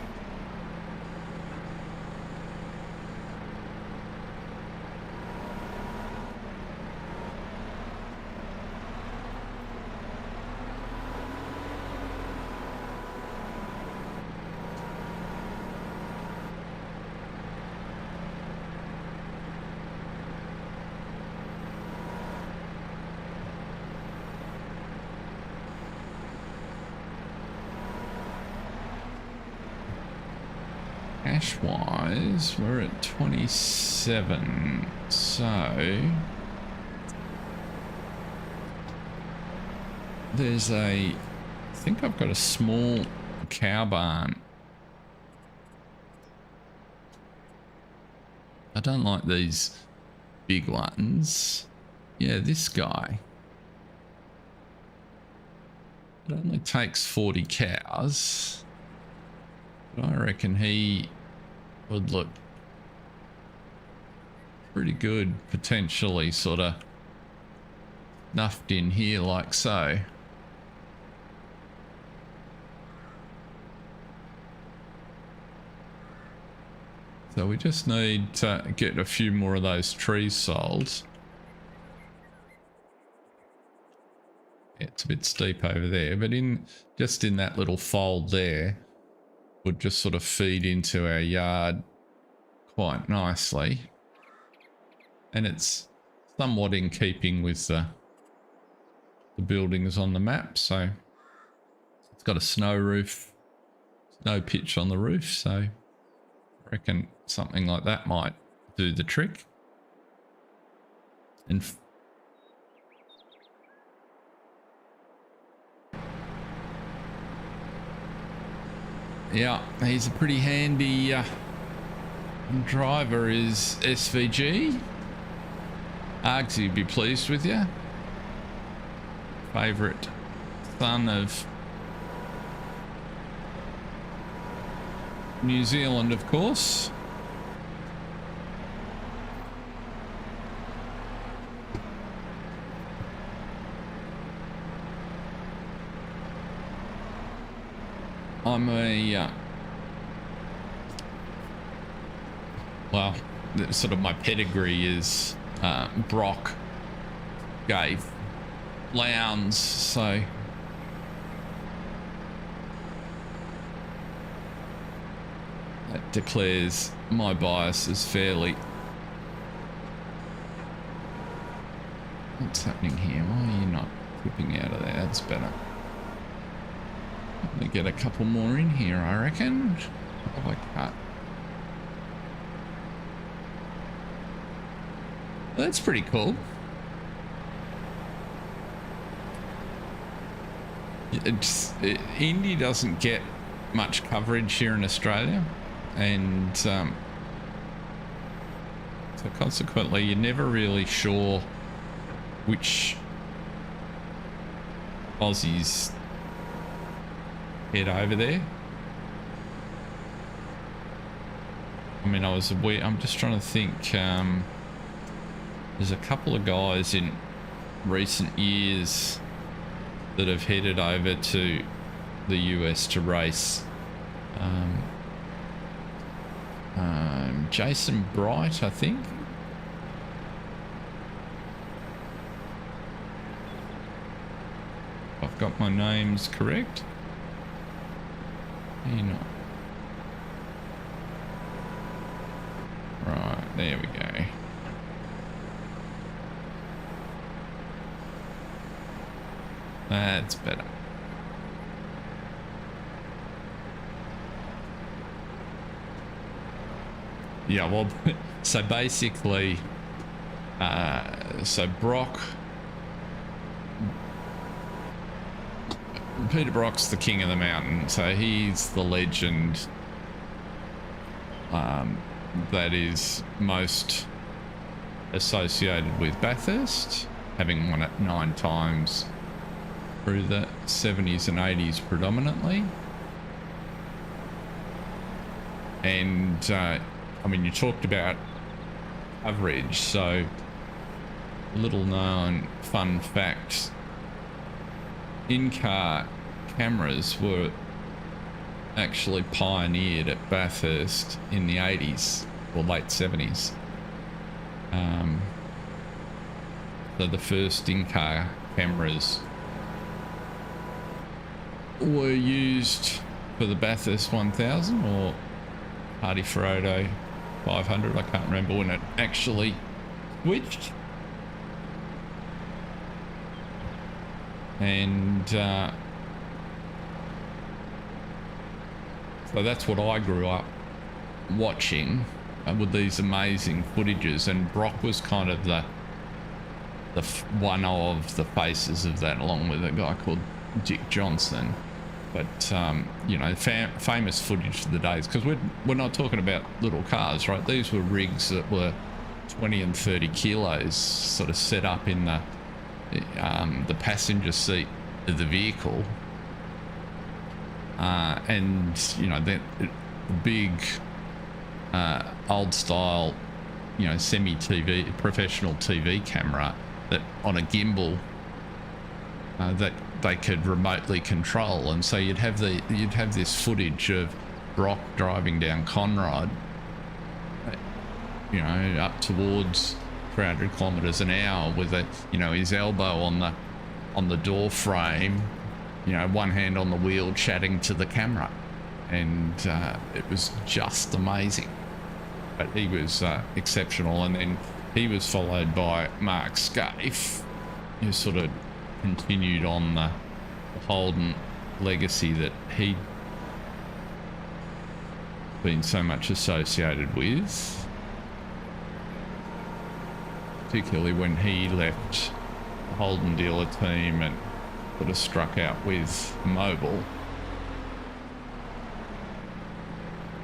Cash-wise, we're at 27, so there's I think I've got a small cow barn. I don't like these big ones. Yeah, this guy. It only takes 40 cows. But I reckon he would look pretty good, potentially sort of nuffed in here like so. So we just need to get a few more of those trees sold. Yeah, it's a bit steep over there, but just in that little fold there would just sort of feed into our yard quite nicely. And it's somewhat in keeping with the the buildings on the map. So it's got a snow roof, snow pitch on the roof. So I reckon something like that might do the trick. And yeah, he's a pretty handy driver, is SVG. Argsy would be pleased with you. Favourite son of New Zealand, of course. I'm a well, sort of my pedigree is Brock gave Lowndes, so that declares my bias as fairly. What's happening here? Why are you not whipping out of there? That's better. Let me get a couple more in here, I reckon. Oh, I can't. That's pretty cool. Indy doesn't get much coverage here in Australia, and so consequently you're never really sure which Aussies head over there. I mean, I'm just trying to think. There's a couple of guys in recent years that have headed over to the US to race. Jason Bright, I think. I've got my names correct. You know. Right, there we go. That's better. Yeah, well, so basically, so Peter Brock's the king of the mountain, so he's the legend that is most associated with Bathurst, having won it 9 times through the 70s and 80s predominantly. And I mean, you talked about coverage, so little known fun fact, in-car cameras were actually pioneered at Bathurst in the 80s or late 70s. So the first in-car cameras were used for the Bathurst 1000 or Hardy Ferodo 500. I can't remember when it actually switched. And so that's what I grew up watching with these amazing footages, and Brock was kind of the one of the faces of that, along with a guy called Dick Johnson. But you know, famous footage of the days, because we're not talking about little cars, right? These were rigs that were 20 and 30 kilos, sort of set up in the passenger seat of the vehicle, and you know, the big old style, you know, semi-TV professional TV camera that on a gimbal that they could remotely control. And so you'd have this footage of Brock driving down Conrod, you know, up towards 300 kilometers an hour with his elbow on the door frame, you know, one hand on the wheel, chatting to the camera, and it was just amazing. But he was exceptional. And then he was followed by Mark Scaife, who sort of continued on the Holden legacy that he'd been so much associated with, particularly when he left the Holden dealer team and sort of struck out with Mobile.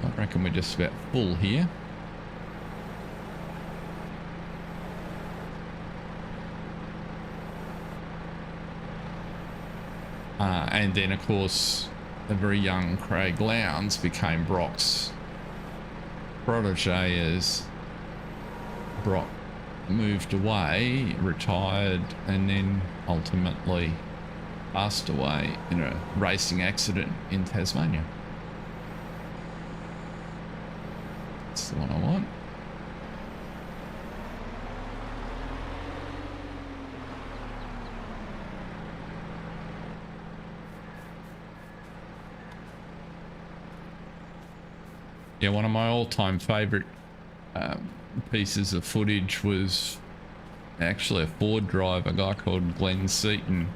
I reckon we're just about full here. And then, of course, a very young Craig Lowndes became Brock's protege as Brock moved away, retired, and then ultimately passed away in a racing accident in Tasmania. That's the one I want. Yeah, one of my all-time favourite pieces of footage was actually a Ford driver, a guy called Glenn Seaton.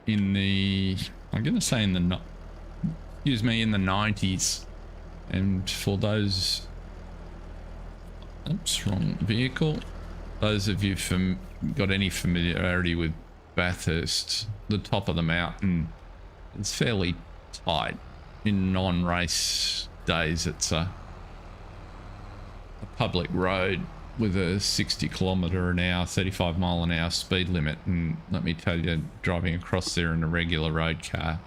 In the, I'm going to say in the, excuse me, in the 90s. And for those, oops, wrong vehicle. Those of you got any familiarity with Bathurst, the top of the mountain, it's fairly tight. In non-race days, it's a public road with a 60 kilometre an hour, 35 mile an hour speed limit, and let me tell you, driving across there in a regular road car,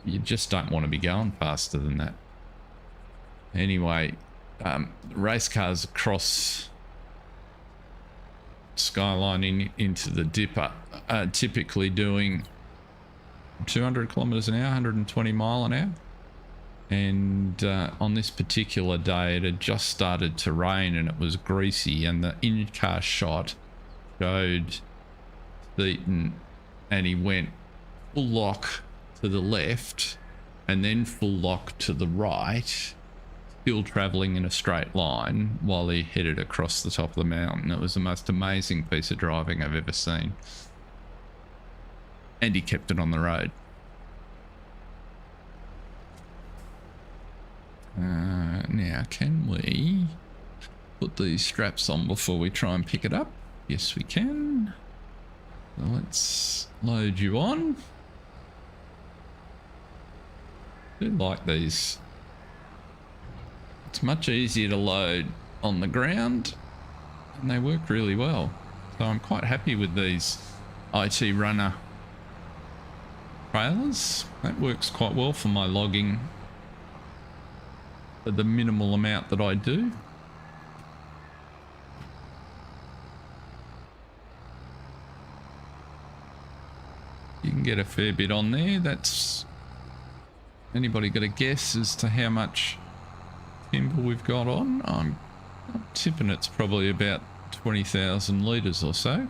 you just don't want to be going faster than that. Anyway, race cars across Skyline into the Dipper are typically doing 200 kilometers an hour, 120 mile an hour. And on this particular day, it had just started to rain and it was greasy, and the in-car shot showed Seaton, and he went full lock to the left and then full lock to the right, still traveling in a straight line while he headed across the top of the mountain. It was the most amazing piece of driving I've ever seen. And he kept it on the road. Now, can we put these straps on before we try and pick it up? Yes, we can. So let's load you on. I do like these. It's much easier to load on the ground, and they work really well. So I'm quite happy with these IT Runner trailers. That works quite well for my logging for the minimal amount that I do. You can get a fair bit on there. That's, anybody got a guess as to how much timber we've got on? I'm tipping it's probably about 20,000 litres or so.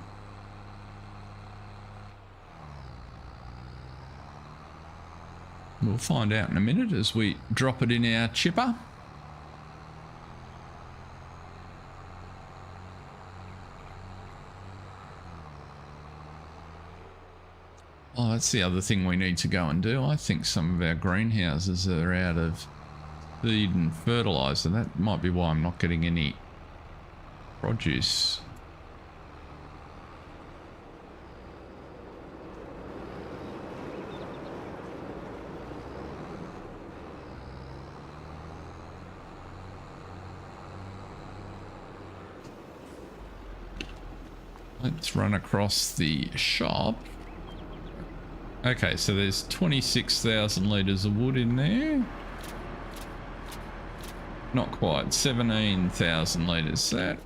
We'll find out in a minute as we drop it in our chipper. Oh, that's the other thing we need to go and do. I think some of our greenhouses are out of seed and fertiliser. That might be why I'm not getting any produce. Let's run across the shop. Okay, so there's 26,000 litres of wood in there. Not quite, 17,000 litres. That,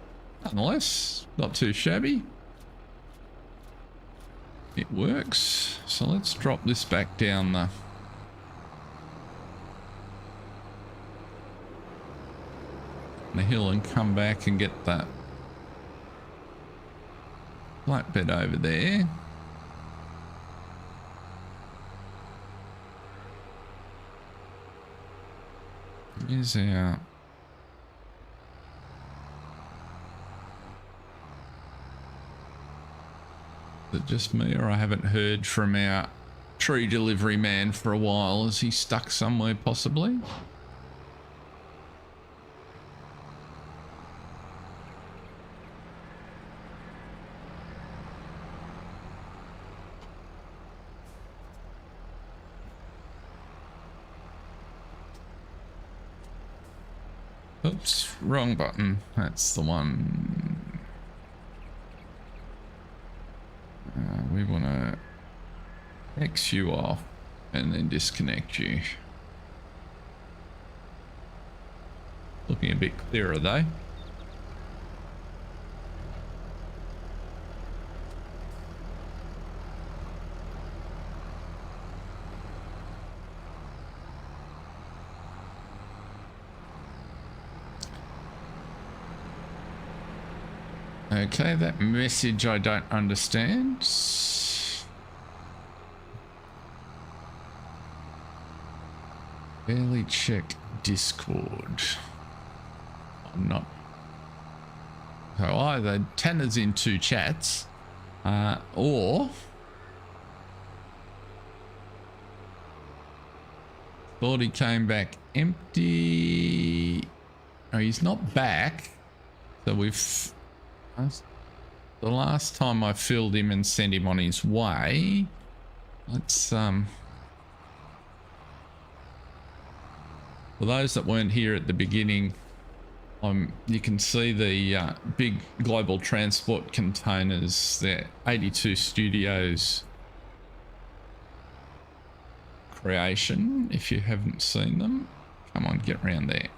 nonetheless, not too shabby. It works. So let's drop this back down the hill and come back and get that flatbed over there. Here's our Is it just me, or I haven't heard from our tree delivery man for a while? Is he stuck somewhere possibly? Oops, wrong button. That's the one. We want to X you off and then disconnect you. Looking a bit clearer though. Okay, that message I don't understand. Barely check Discord. I'm not. So either Tanner's in two chats, or thought he came back empty. Oh, he's not back. So we've. The last time I filled him and sent him on his way. Let's for those that weren't here at the beginning, you can see the big global transport containers. They're 82 Studios creation. If you haven't seen them, come on, get around there.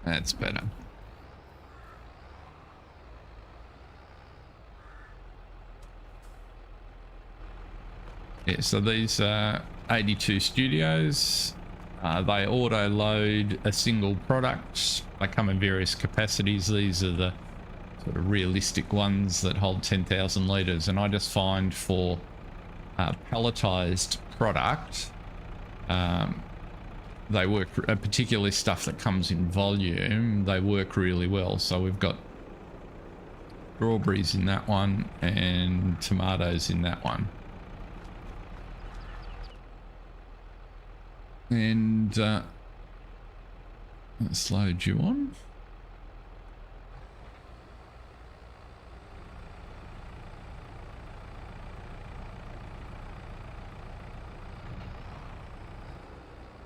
That's better. Yeah, so these 82 Studios, they auto load a single product. They come in various capacities. These are the sort of realistic ones that hold 10,000 litres, and I just find for palletized product, they work, particularly stuff that comes in volume, they work really well. So we've got strawberries in that one and tomatoes in that one. And let's load you on.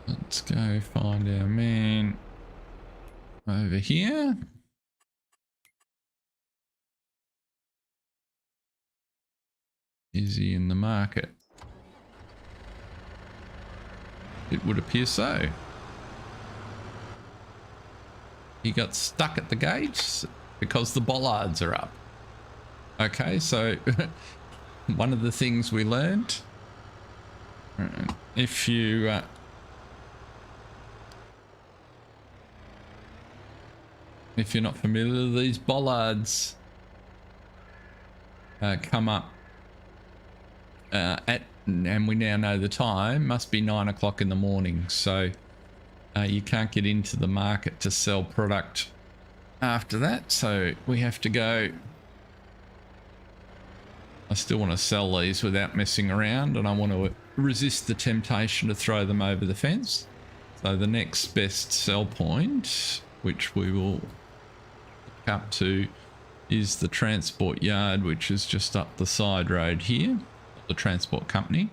Let's go find our man over here. Is he in the market? It would appear so. He got stuck at the gates because the bollards are up. Okay, so one of the things we learned, if you if you're not familiar, these bollards come up at, and we now know the time, must be 9 o'clock in the morning. So you can't get into the market to sell product after that. So we have to go. I still want to sell these without messing around, and I want to resist the temptation to throw them over the fence. So the next best sell point, which we will up to, is the transport yard, which is just up the side road here, the transport company.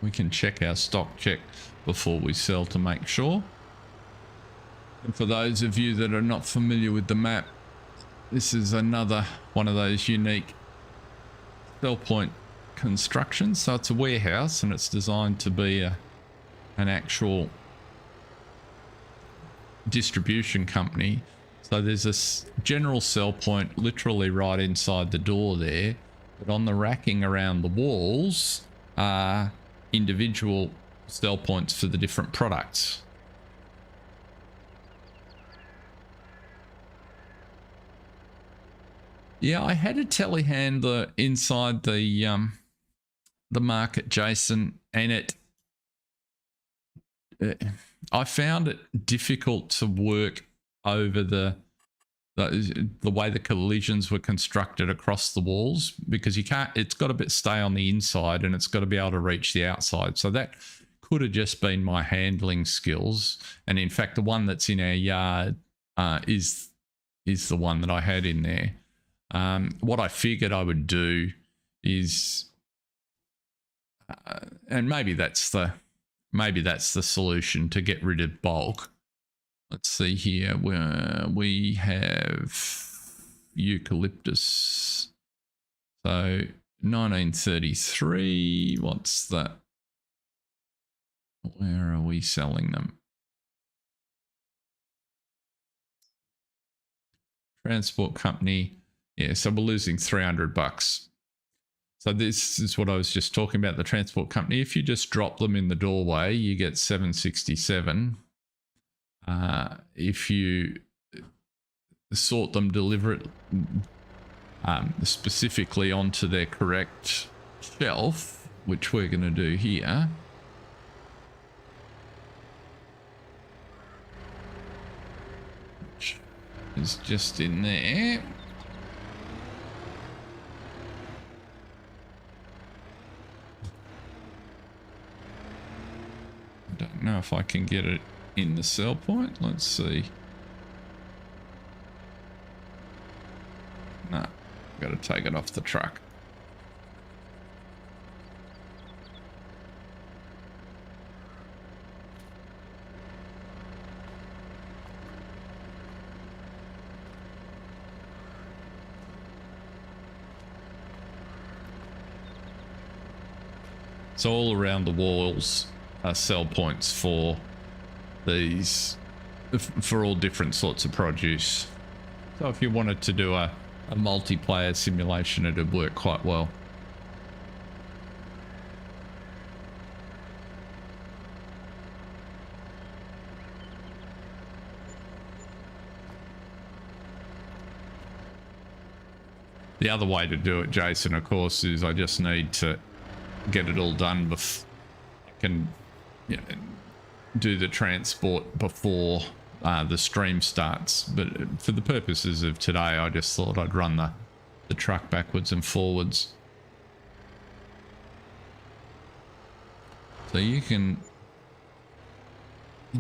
We can check our stock check before we sell to make sure. And for those of you that are not familiar with the map, this is another one of those unique sell point constructions. So it's a warehouse and it's designed to be an actual distribution company. So there's a general sell point literally right inside the door there, but on the racking around the walls are individual sell points for the different products. Yeah, I had a telehandler inside the the market, Jason, and I found it difficult to work over the way the collisions were constructed across the walls, because you can't, it's got to stay on the inside and it's got to be able to reach the outside. So that could have just been my handling skills. And in fact, the one that's in our yard is the one that I had in there. What I figured I would do is, and maybe that's the solution to get rid of bulk. Let's see here, where we have eucalyptus. So 1933, what's that? Where are we selling them? Transport company. Yeah, so we're losing $300. So this is what I was just talking about, the transport company. If you just drop them in the doorway, you get $767. If you sort them, deliver it specifically onto their correct shelf, which we're going to do here. Which is just in there. I don't know if I can get it in the sell point. Let's see. No, got to take it off the truck. So all around the walls are sell points for these, for all different sorts of produce. So if you wanted to do a multiplayer simulation, it'd work quite well. The other way to do it, Jason, of course, is I just need to get it all done before I can, you know, do the transport before the stream starts. But for the purposes of today, I just thought I'd run the truck backwards and forwards. So you can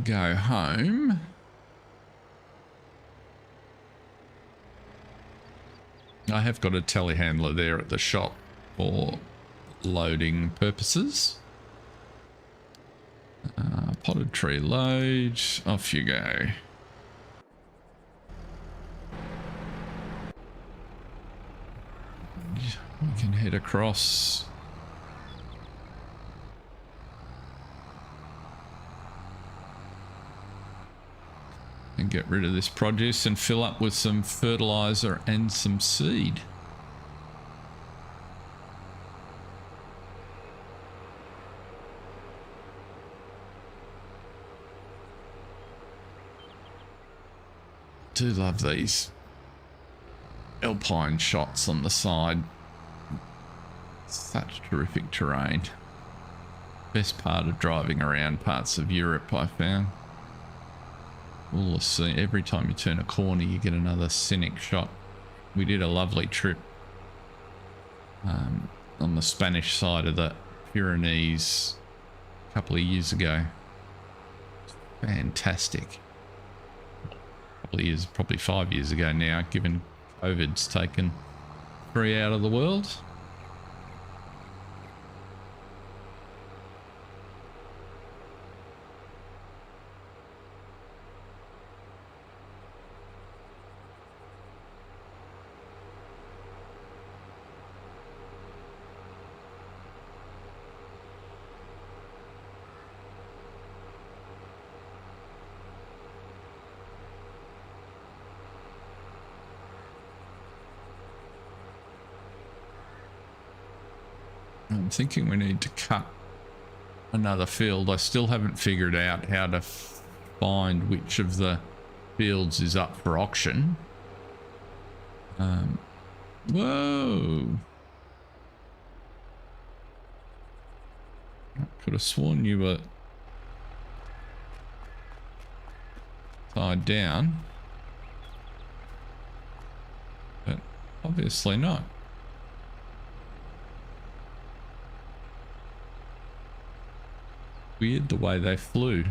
go home. I have got a telehandler there at the shop for loading purposes. Potted tree load, off you go. We can head across. And get rid of this produce and fill up with some fertilizer and some seed. Do love these alpine shots on the side. Such terrific terrain. Best part of driving around parts of Europe, I found. All the scene, every time you turn a corner, you get another scenic shot. We did a lovely trip on the Spanish side of the Pyrenees a couple of years ago. Fantastic. Years, probably 5 years ago now, given COVID's taken 3 out of the world. I'm thinking we need to cut another field. I still haven't figured out how to find which of the fields is up for auction. Whoa. I could have sworn you were tied down, but obviously not. Weird the way they flew.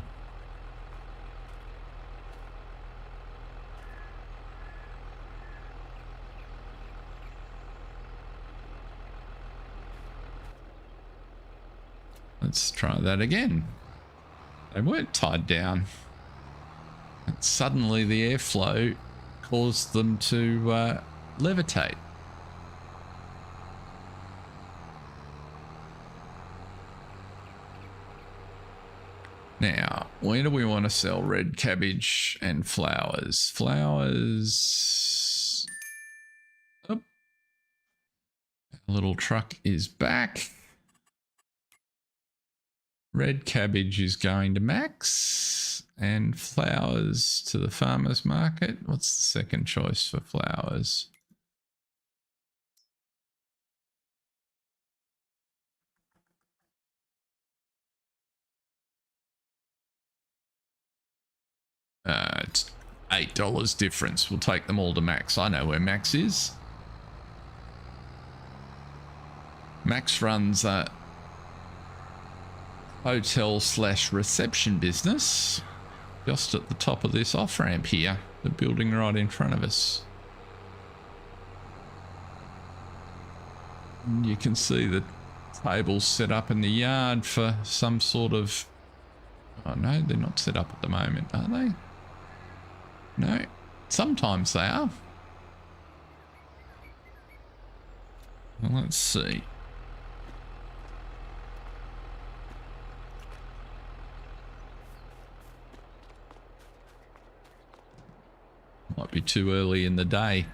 Let's try that again. They weren't tied down. And suddenly the airflow caused them to levitate. Now, where do we want to sell red cabbage and flowers? Flowers. Oh. Our little truck is back. Red cabbage is going to Max and flowers to the farmer's market. What's the second choice for flowers? It's $8 difference. We'll take them all to Max. I know where Max is. Max runs a hotel/reception business just at the top of this off-ramp here, the building right in front of us. And you can see the tables set up in the yard for some sort of... Oh no, they're not set up at the moment, are they? No, sometimes they are. Well, let's see. Might be too early in the day.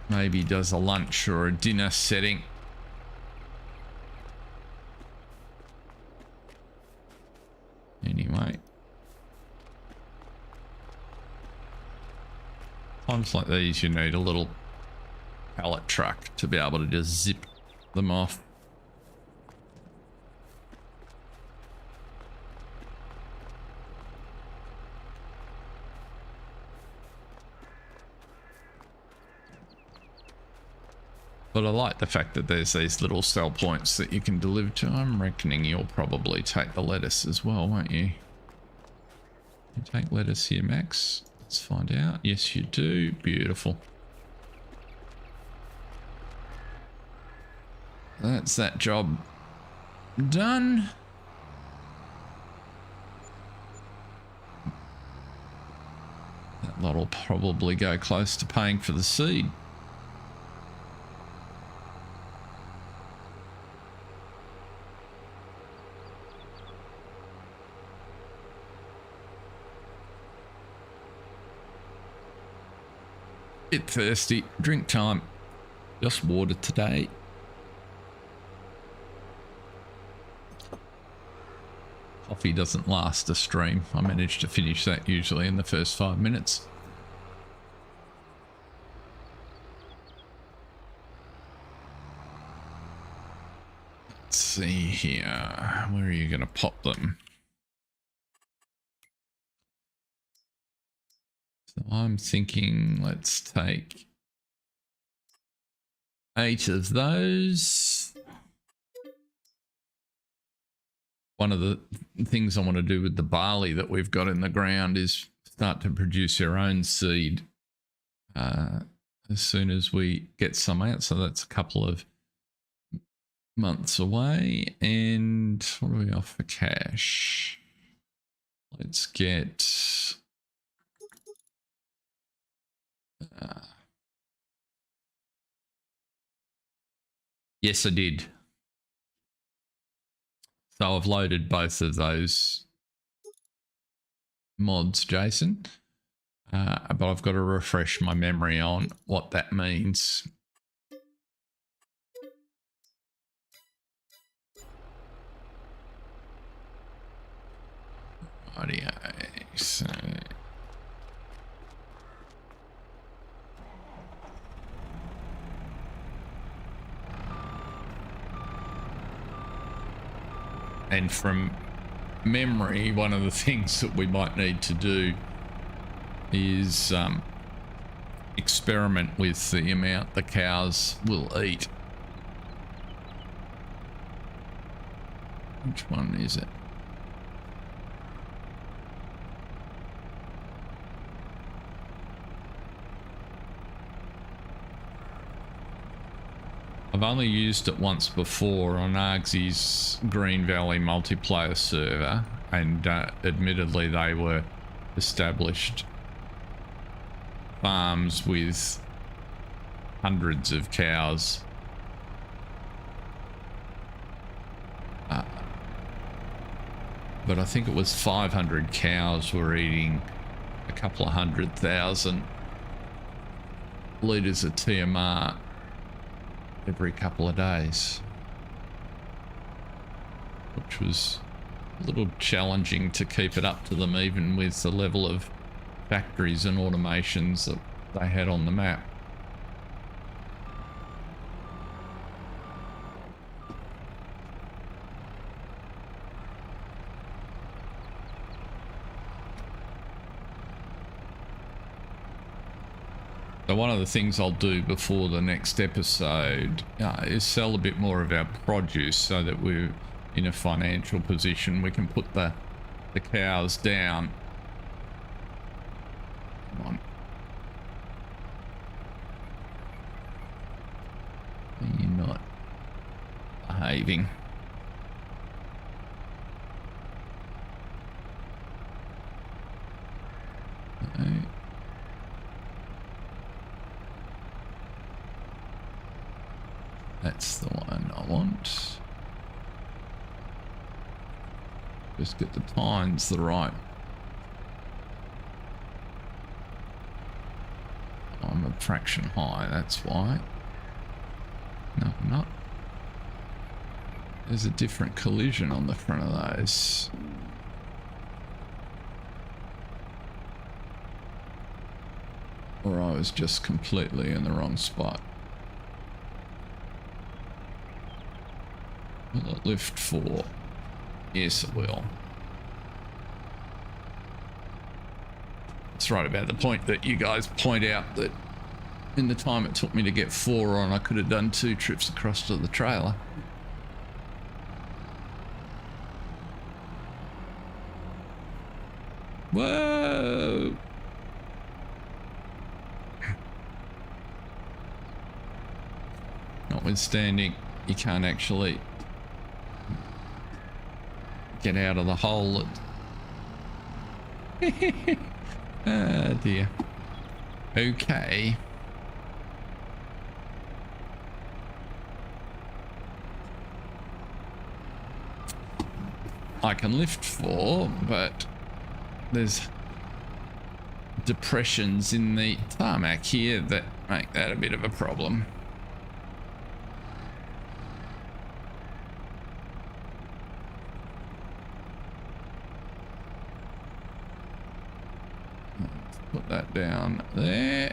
Maybe does a lunch or a dinner setting. Anyway. Times like these you need a little pallet truck to be able to just zip them off. But I like the fact that there's these little sell points that you can deliver to. I'm reckoning you'll probably take the lettuce as well, won't you? You take lettuce here, Max. Let's find out. Yes, you do. Beautiful. That's that job done. That lot will probably go close to paying for the seed. Bit thirsty. Drink time. Just water today. Coffee doesn't last a stream. I manage to finish that usually in the first 5 minutes. Let's see here. Where are you going to pop them? So I'm thinking let's take 8 of those. One of the things I want to do with the barley that we've got in the ground is start to produce our own seed as soon as we get some out. So that's a couple of months away. And what are we off for cash? Let's get... yes, I did. So I've loaded both of those mods, Jason. But I've got to refresh my memory on what that means. Audio. So... And from memory, one of the things that we might need to do is experiment with the amount the cows will eat. Which one is it? I've only used it once before on Argsy's Green Valley multiplayer server, and admittedly they were established farms with hundreds of cows. But I think it was 500 cows were eating a couple of 100,000 litres of TMR every couple of days, which was a little challenging to keep it up to them, even with the level of factories and automations that they had on the map. So one of the things I'll do before the next episode is sell a bit more of our produce so that we're in a financial position. We can put the cows down. Come on. You're not behaving. Okay. That's the one I want. Just get the tines the right. I'm a fraction high, that's why. No, I'm not. There's a different collision on the front of those. Or I was just completely in the wrong spot. Will it lift 4? Yes, it will. It's right about the point that you guys point out that in the time it took me to get 4 on, I could have done 2 trips across to the trailer. Whoa! Notwithstanding, you can't actually get out of the hole. Ah, dear. Okay. I can lift 4, but there's depressions in the tarmac here that make that a bit of a problem. Put that down there.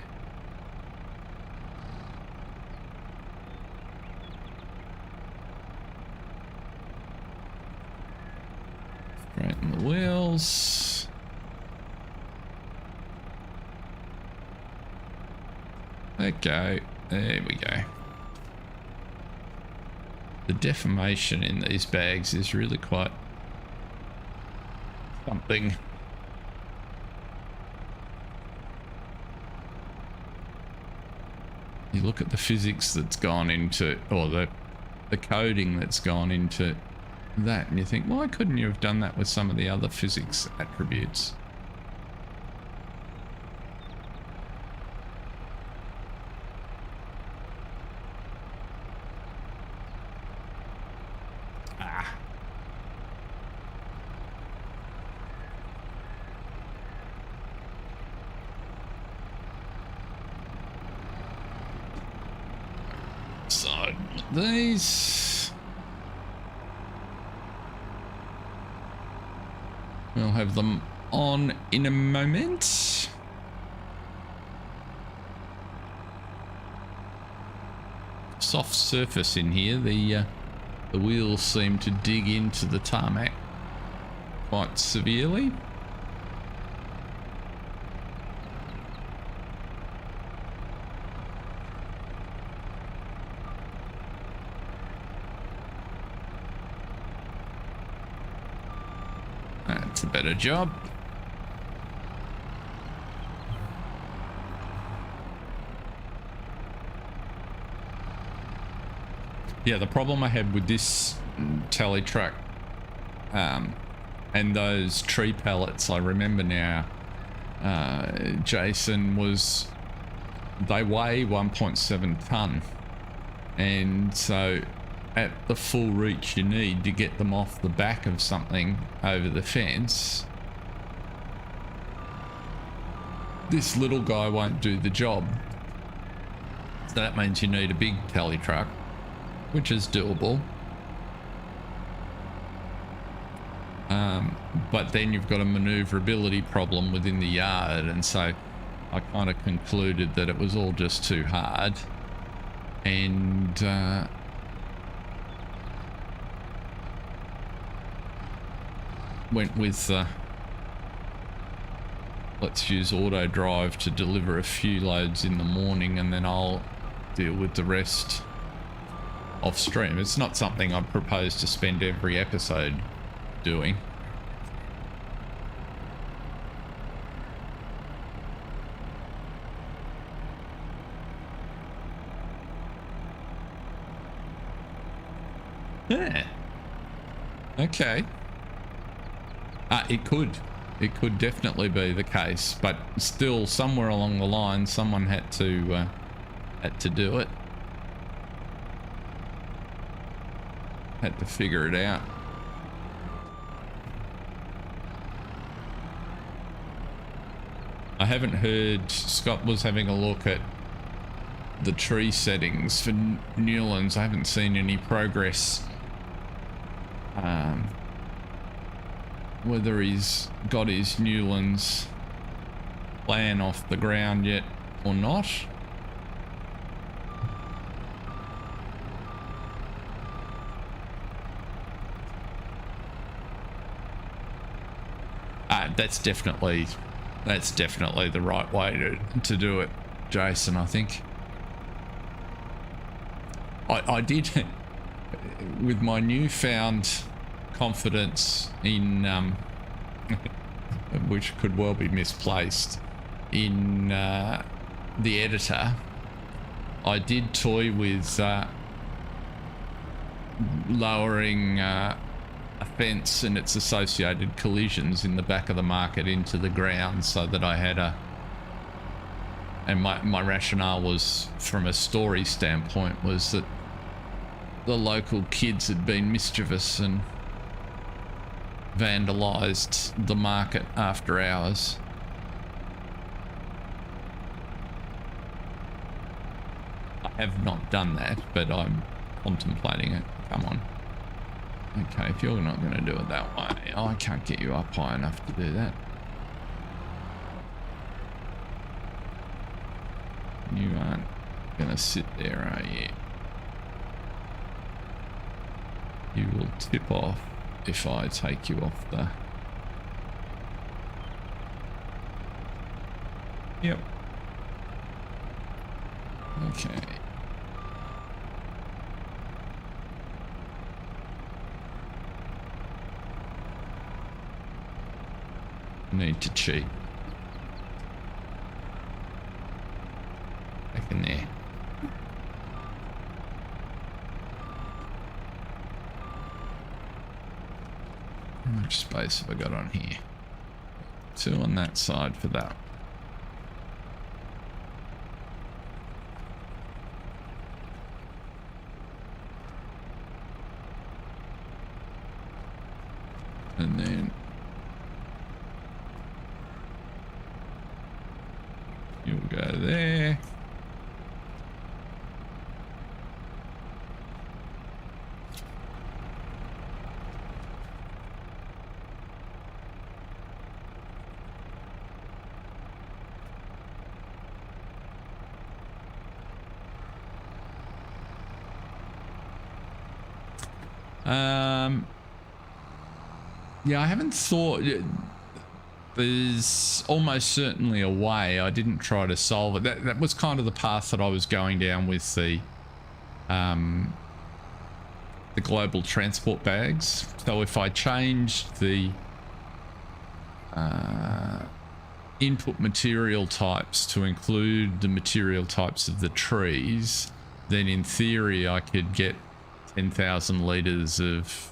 Straighten the wheels. Okay, there we go. The deformation in these bags is really quite something. You look at the physics that's gone into, or the coding that's gone into that, and you think, why couldn't you have done that with some of the other physics attributes? These we'll have them on in a moment. Soft surface in here. The The wheels seem to dig into the tarmac quite severely. That's a better job. Yeah, the problem I had with this tally truck and those tree pallets, I remember now, Jason, was they weigh 1.7 ton, and so at the full reach you need to get them off the back of something over the fence, this little guy won't do the job. So that means you need a big tally truck, which is doable. But then you've got a maneuverability problem within the yard, and so I kind of concluded that it was all just too hard, and went with let's use auto drive to deliver a few loads in the morning, and then I'll deal with the rest off stream. It's not something I propose to spend every episode doing. Yeah. Okay. It could definitely be the case, but still somewhere along the line someone had to do it. Had to figure it out. I haven't heard. Scott was having a look at the tree settings for Newlands. I haven't seen any progress. Whether he's got his Newlands plan off the ground yet or not. That's definitely the right way to do it, Jason, I think. I did, with my newfound confidence in which could well be misplaced in the editor, I did toy with lowering a fence and its associated collisions in the back of the market into the ground, so that I had and my rationale was, from a story standpoint, was that the local kids had been mischievous and vandalized the market after hours. I have not done that, but I'm contemplating it. Come on. Okay, if you're not going to do it that way, I can't get you up high enough to do that. You aren't going to sit there, are you? You will tip off if I take you off the... Yep. Okay. Need to cheat. Back in there. How much space have I got on here? 2 on that side for that. And then you'll go there. Yeah, I haven't thought. There's almost certainly a way. I didn't try to solve it. That was kind of the path that I was going down with the global transport bags. So if I changed the input material types to include the material types of the trees, then in theory I could get 10,000 litres of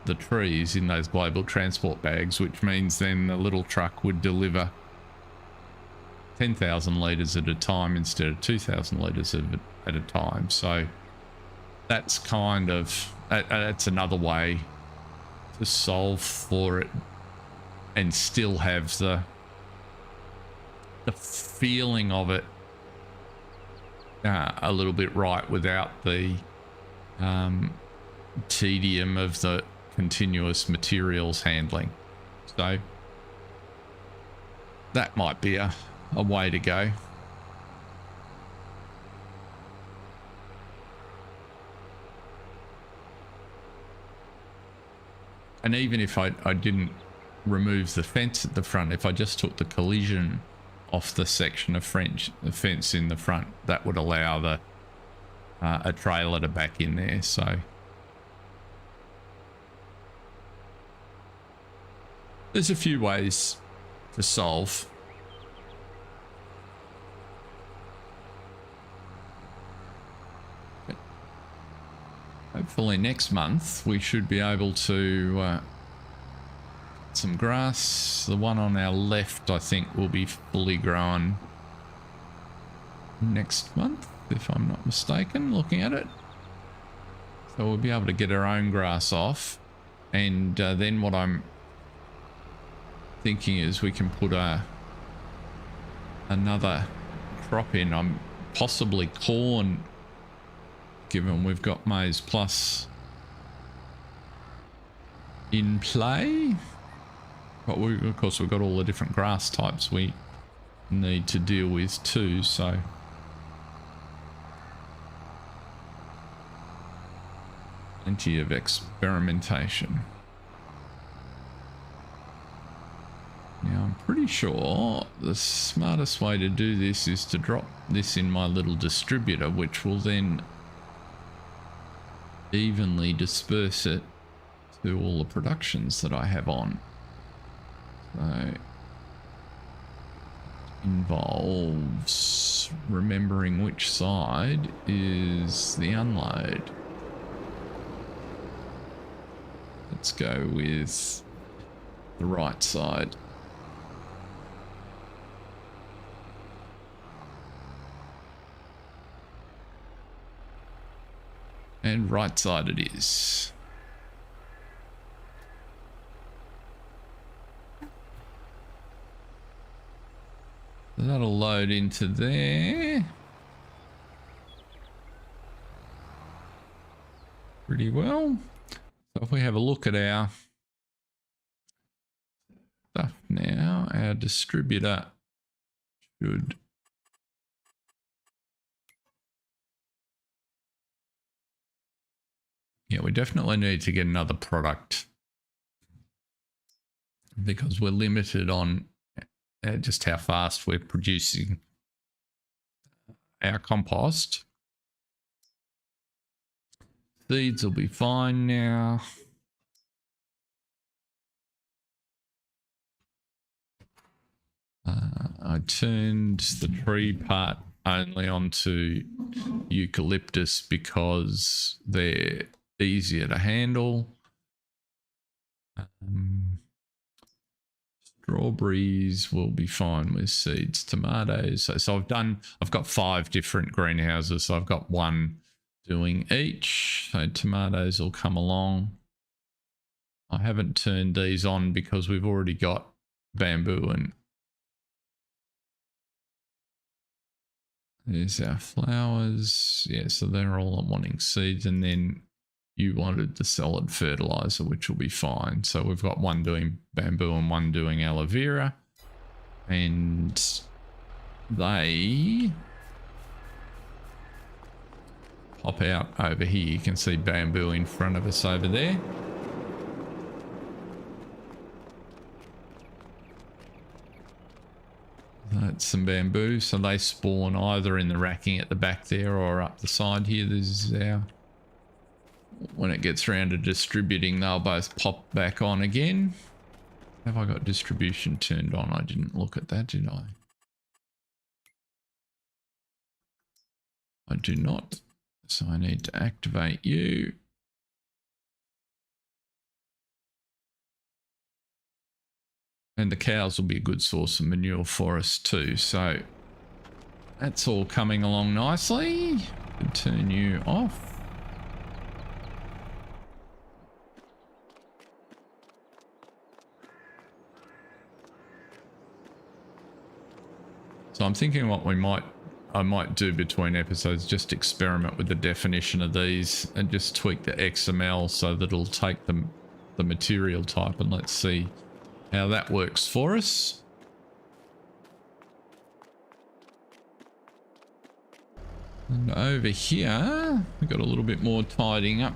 the trees in those global transport bags, which means then the little truck would deliver 10,000 litres at a time instead of 2,000 litres at a time. So that's kind of, that's another way to solve for it and still have the feeling of it a little bit right without the tedium of the continuous materials handling. So that might be a way to go. And even if I didn't remove the fence at the front, if I just took the collision off the section of the fence in the front, that would allow the a trailer to back in there. So there's a few ways to solve. Hopefully next month we should be able to some grass. The one on our left I think will be fully grown next month, if I'm not mistaken, looking at it. So we'll be able to get our own grass off, and then what I'm thinking is we can put another crop in, possibly corn, given we've got Maize Plus in play. But of course we've got all the different grass types we need to deal with too, so plenty of experimentation. Now I'm pretty sure the smartest way to do this is to drop this in my little distributor, which will then evenly disperse it to all the productions that I have on. So involves remembering which side is the unload. Let's go with the right side. And right side it is. That'll load into there. Pretty well. So if we have a look at our stuff now, our distributor should we definitely need to get another product because we're limited on just how fast we're producing our compost. Seeds will be fine now. I turned the tree part only onto eucalyptus because they're easier to handle. Strawberries will be fine with seeds. Tomatoes. So I've got 5 different greenhouses. So I've got one doing each. So tomatoes will come along. I haven't turned these on because we've already got bamboo, and there's our flowers. Yeah, so they're all wanting seeds, and then you wanted the solid fertilizer, which will be fine. So we've got one doing bamboo and one doing aloe vera, and they pop out over here. You can see bamboo in front of us over there. That's some bamboo, so they spawn either in the racking at the back there or up the side here. This is our... When it gets around to distributing, they'll both pop back on again. Have I got distribution turned on? I didn't look at that, did I? I do not. So I need to activate you. And the cows will be a good source of manure for us too. So that's all coming along nicely. Can turn you off. So I'm thinking what I might do between episodes, just experiment with the definition of these and just tweak the XML so that it'll take the material type, and let's see how that works for us. And over here, we've got a little bit more tidying up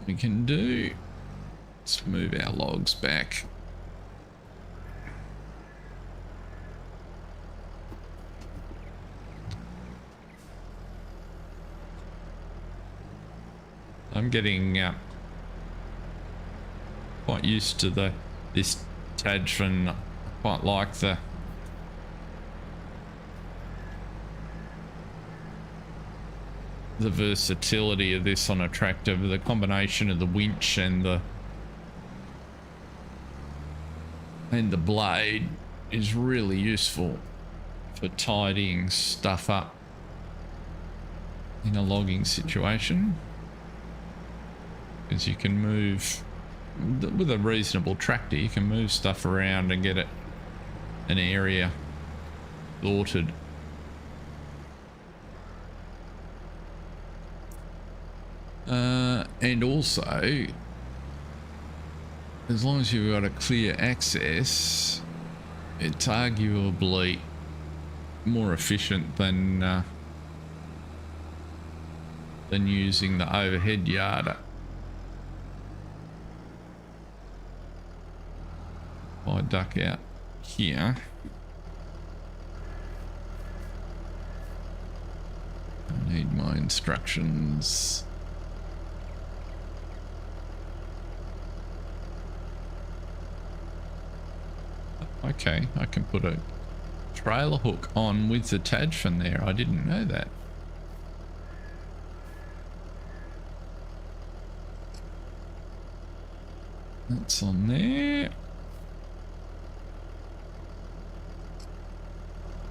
we can do. Let's move our logs back. I'm getting quite used to this Tadfin. I quite like the versatility of this on a tractor, the combination of the winch and the blade is really useful for tidying stuff up in a logging situation. Because you can move, with a reasonable tractor, you can move stuff around and get it an area sorted. And also, as long as you've got a clear access, it's arguably more efficient than using the overhead yarder. If I duck out here, I need my instructions. Okay, I can put a trailer hook on with the Tadfin there. I didn't know that. That's on there.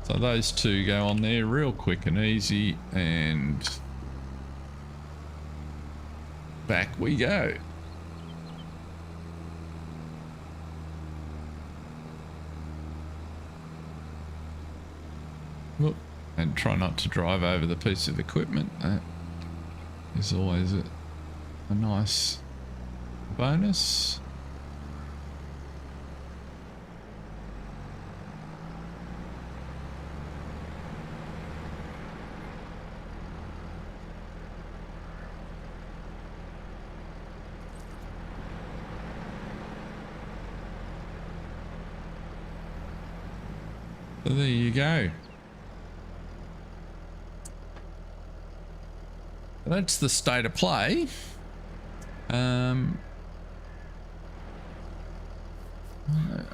So those two go on there real quick and easy, and back we go. Whoop. And try not to drive over the piece of equipment. That is always a nice bonus. So there you go. That's the state of play. I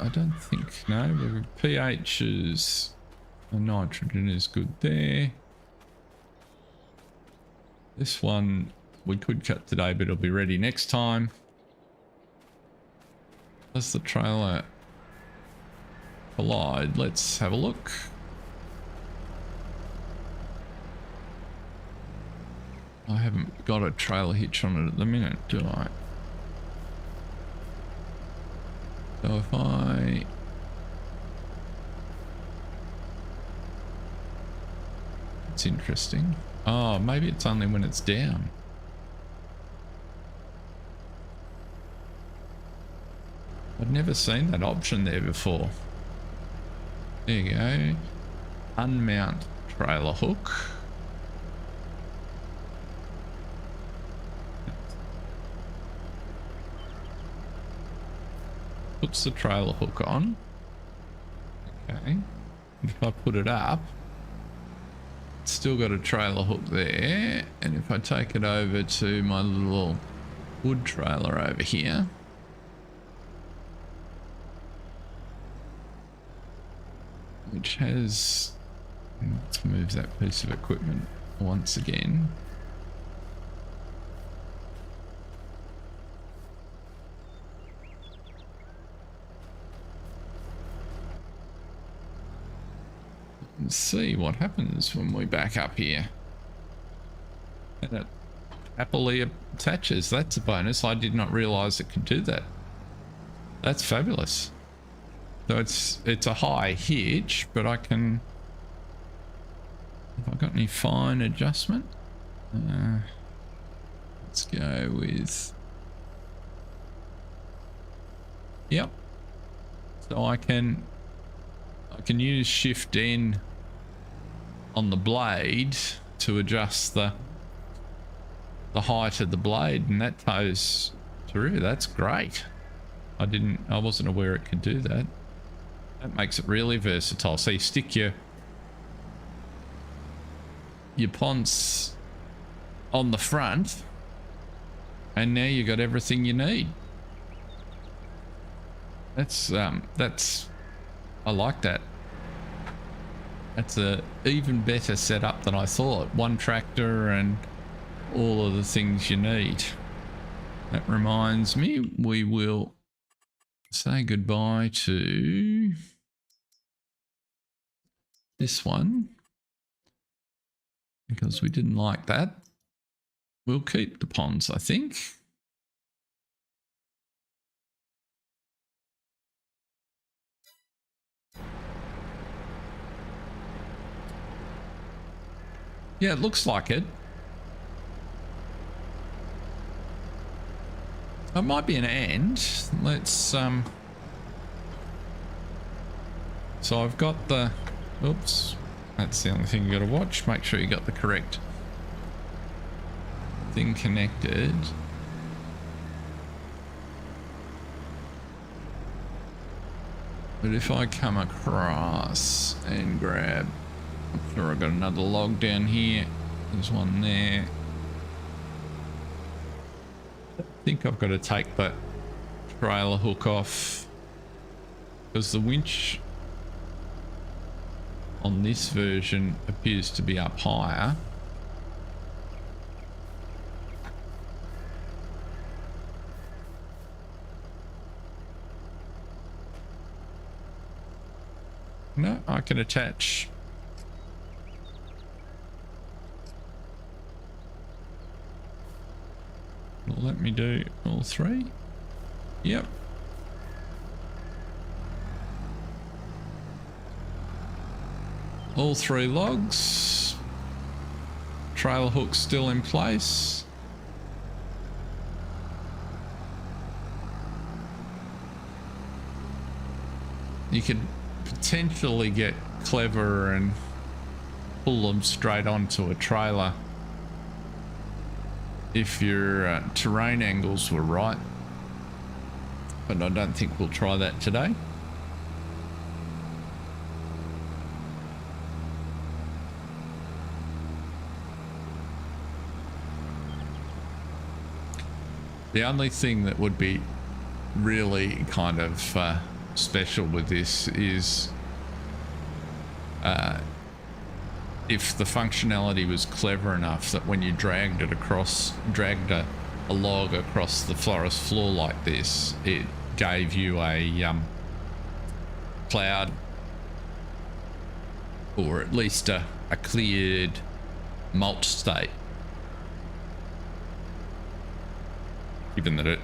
don't think, no, the pH is, the nitrogen is good there. This one we could cut today, but it'll be ready next time. Does the trailer collide? Let's have a look. I haven't got a trailer hitch on it at the minute, do I? So if I... It's interesting. Oh, maybe it's only when it's down. I've never seen that option there before. There you go. Unmount trailer hook. puts the trailer hook on. Okay. If I put it up, it's still got a trailer hook there. And if I take it over to my little wood trailer over here, which has, let's move that piece of equipment once again. And see what happens when we back up here. And it happily attaches. That's a bonus. I did not realize it could do that. That's fabulous. So it's a high hitch, but I can... Have I got any fine adjustment? Let's go with... Yep. So I can use Shift N on the blade to adjust the height of the blade, and that tows through. That's great. I wasn't aware it could do that. That makes it really versatile. So you stick your ponds on the front, and now you got everything you need. That's I like that. That's a even better setup than I thought. One tractor and all of the things you need. That reminds me, we will say goodbye to this one because we didn't like that. We'll keep the ponds, I think. Yeah, it looks like it. It might be an and. Let's so I've got the, oops, that's the only thing you got to watch. Make sure you got the correct thing connected. But if I come across and grab, I'm sure I've got another log down here. There's one there. I think I've got to take that trailer hook off because the winch on this version appears to be up higher. No, I can attach. Well, let me do all three. Yep. All three logs. Trailer hook still in place. You could potentially get clever and pull them straight onto a trailer if your terrain angles were right, but I don't think we'll try that today. The only thing that would be really kind of special with this is if the functionality was clever enough that when you dragged a log across the forest floor like this, it gave you a cloud, or at least a cleared mulch state. Given that it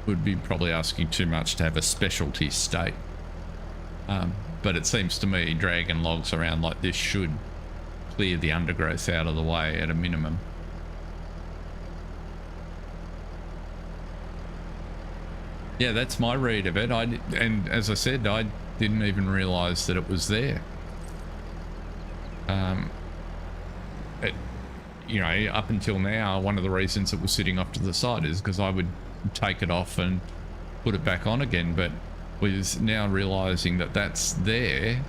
would be probably asking too much to have a specialty state. But it seems to me dragging logs around like this should clear the undergrowth out of the way at a minimum. Yeah, that's my read of it. And as I said, I didn't even realize that it was there. You know, up until now, one of the reasons it was sitting off to the side is because I would take it off and put it back on again, but with now realizing that that's there,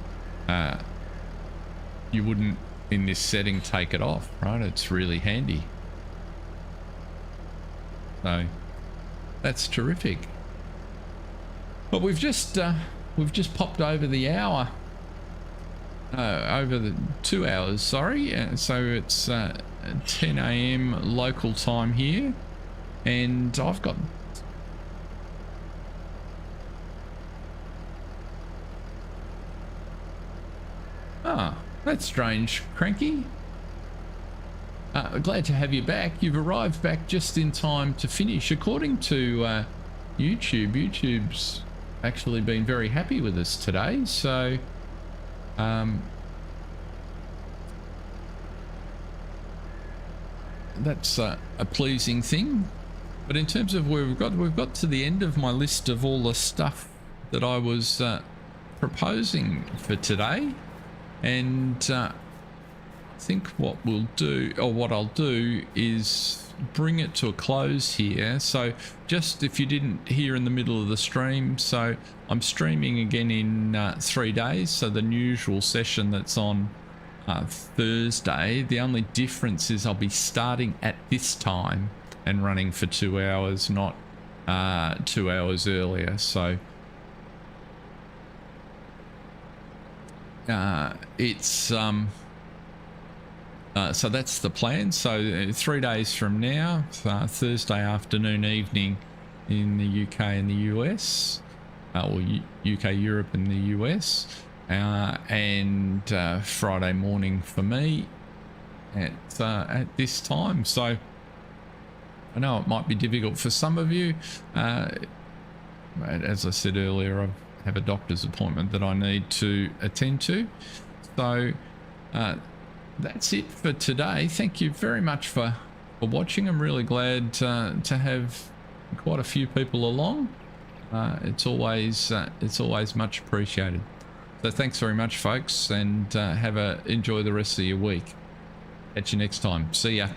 you wouldn't in this setting take it off, right? It's really handy. So that's terrific. But we've just popped over the hour, over the 2 hours, sorry. So it's 10 a.m. local time here, and I've got that's strange, Cranky. Glad to have you back. You've arrived back just in time to finish. According to YouTube's actually been very happy with us today, so that's a pleasing thing. But in terms of where we've got to the end of my list of all the stuff that I was proposing for today, and I think what we'll do, or what I'll do, is bring it to a close here. So just if you didn't hear in the middle of the stream, so I'm streaming again in 3 days. So the usual session that's on Thursday. The only difference is I'll be starting at this time and running for 2 hours, not 2 hours earlier. So so that's the plan. So 3 days from now, Thursday afternoon, evening in the UK and the US, or UK, Europe and the US, and Friday morning for me at this time. So I know it might be difficult for some of you. As I said earlier, I have a doctor's appointment that I need to attend to. So that's it for today. Thank you very much for watching. I'm really glad to have quite a few people along. It's always much appreciated. So thanks very much, folks, and enjoy the rest of your week. Catch you next time. See ya.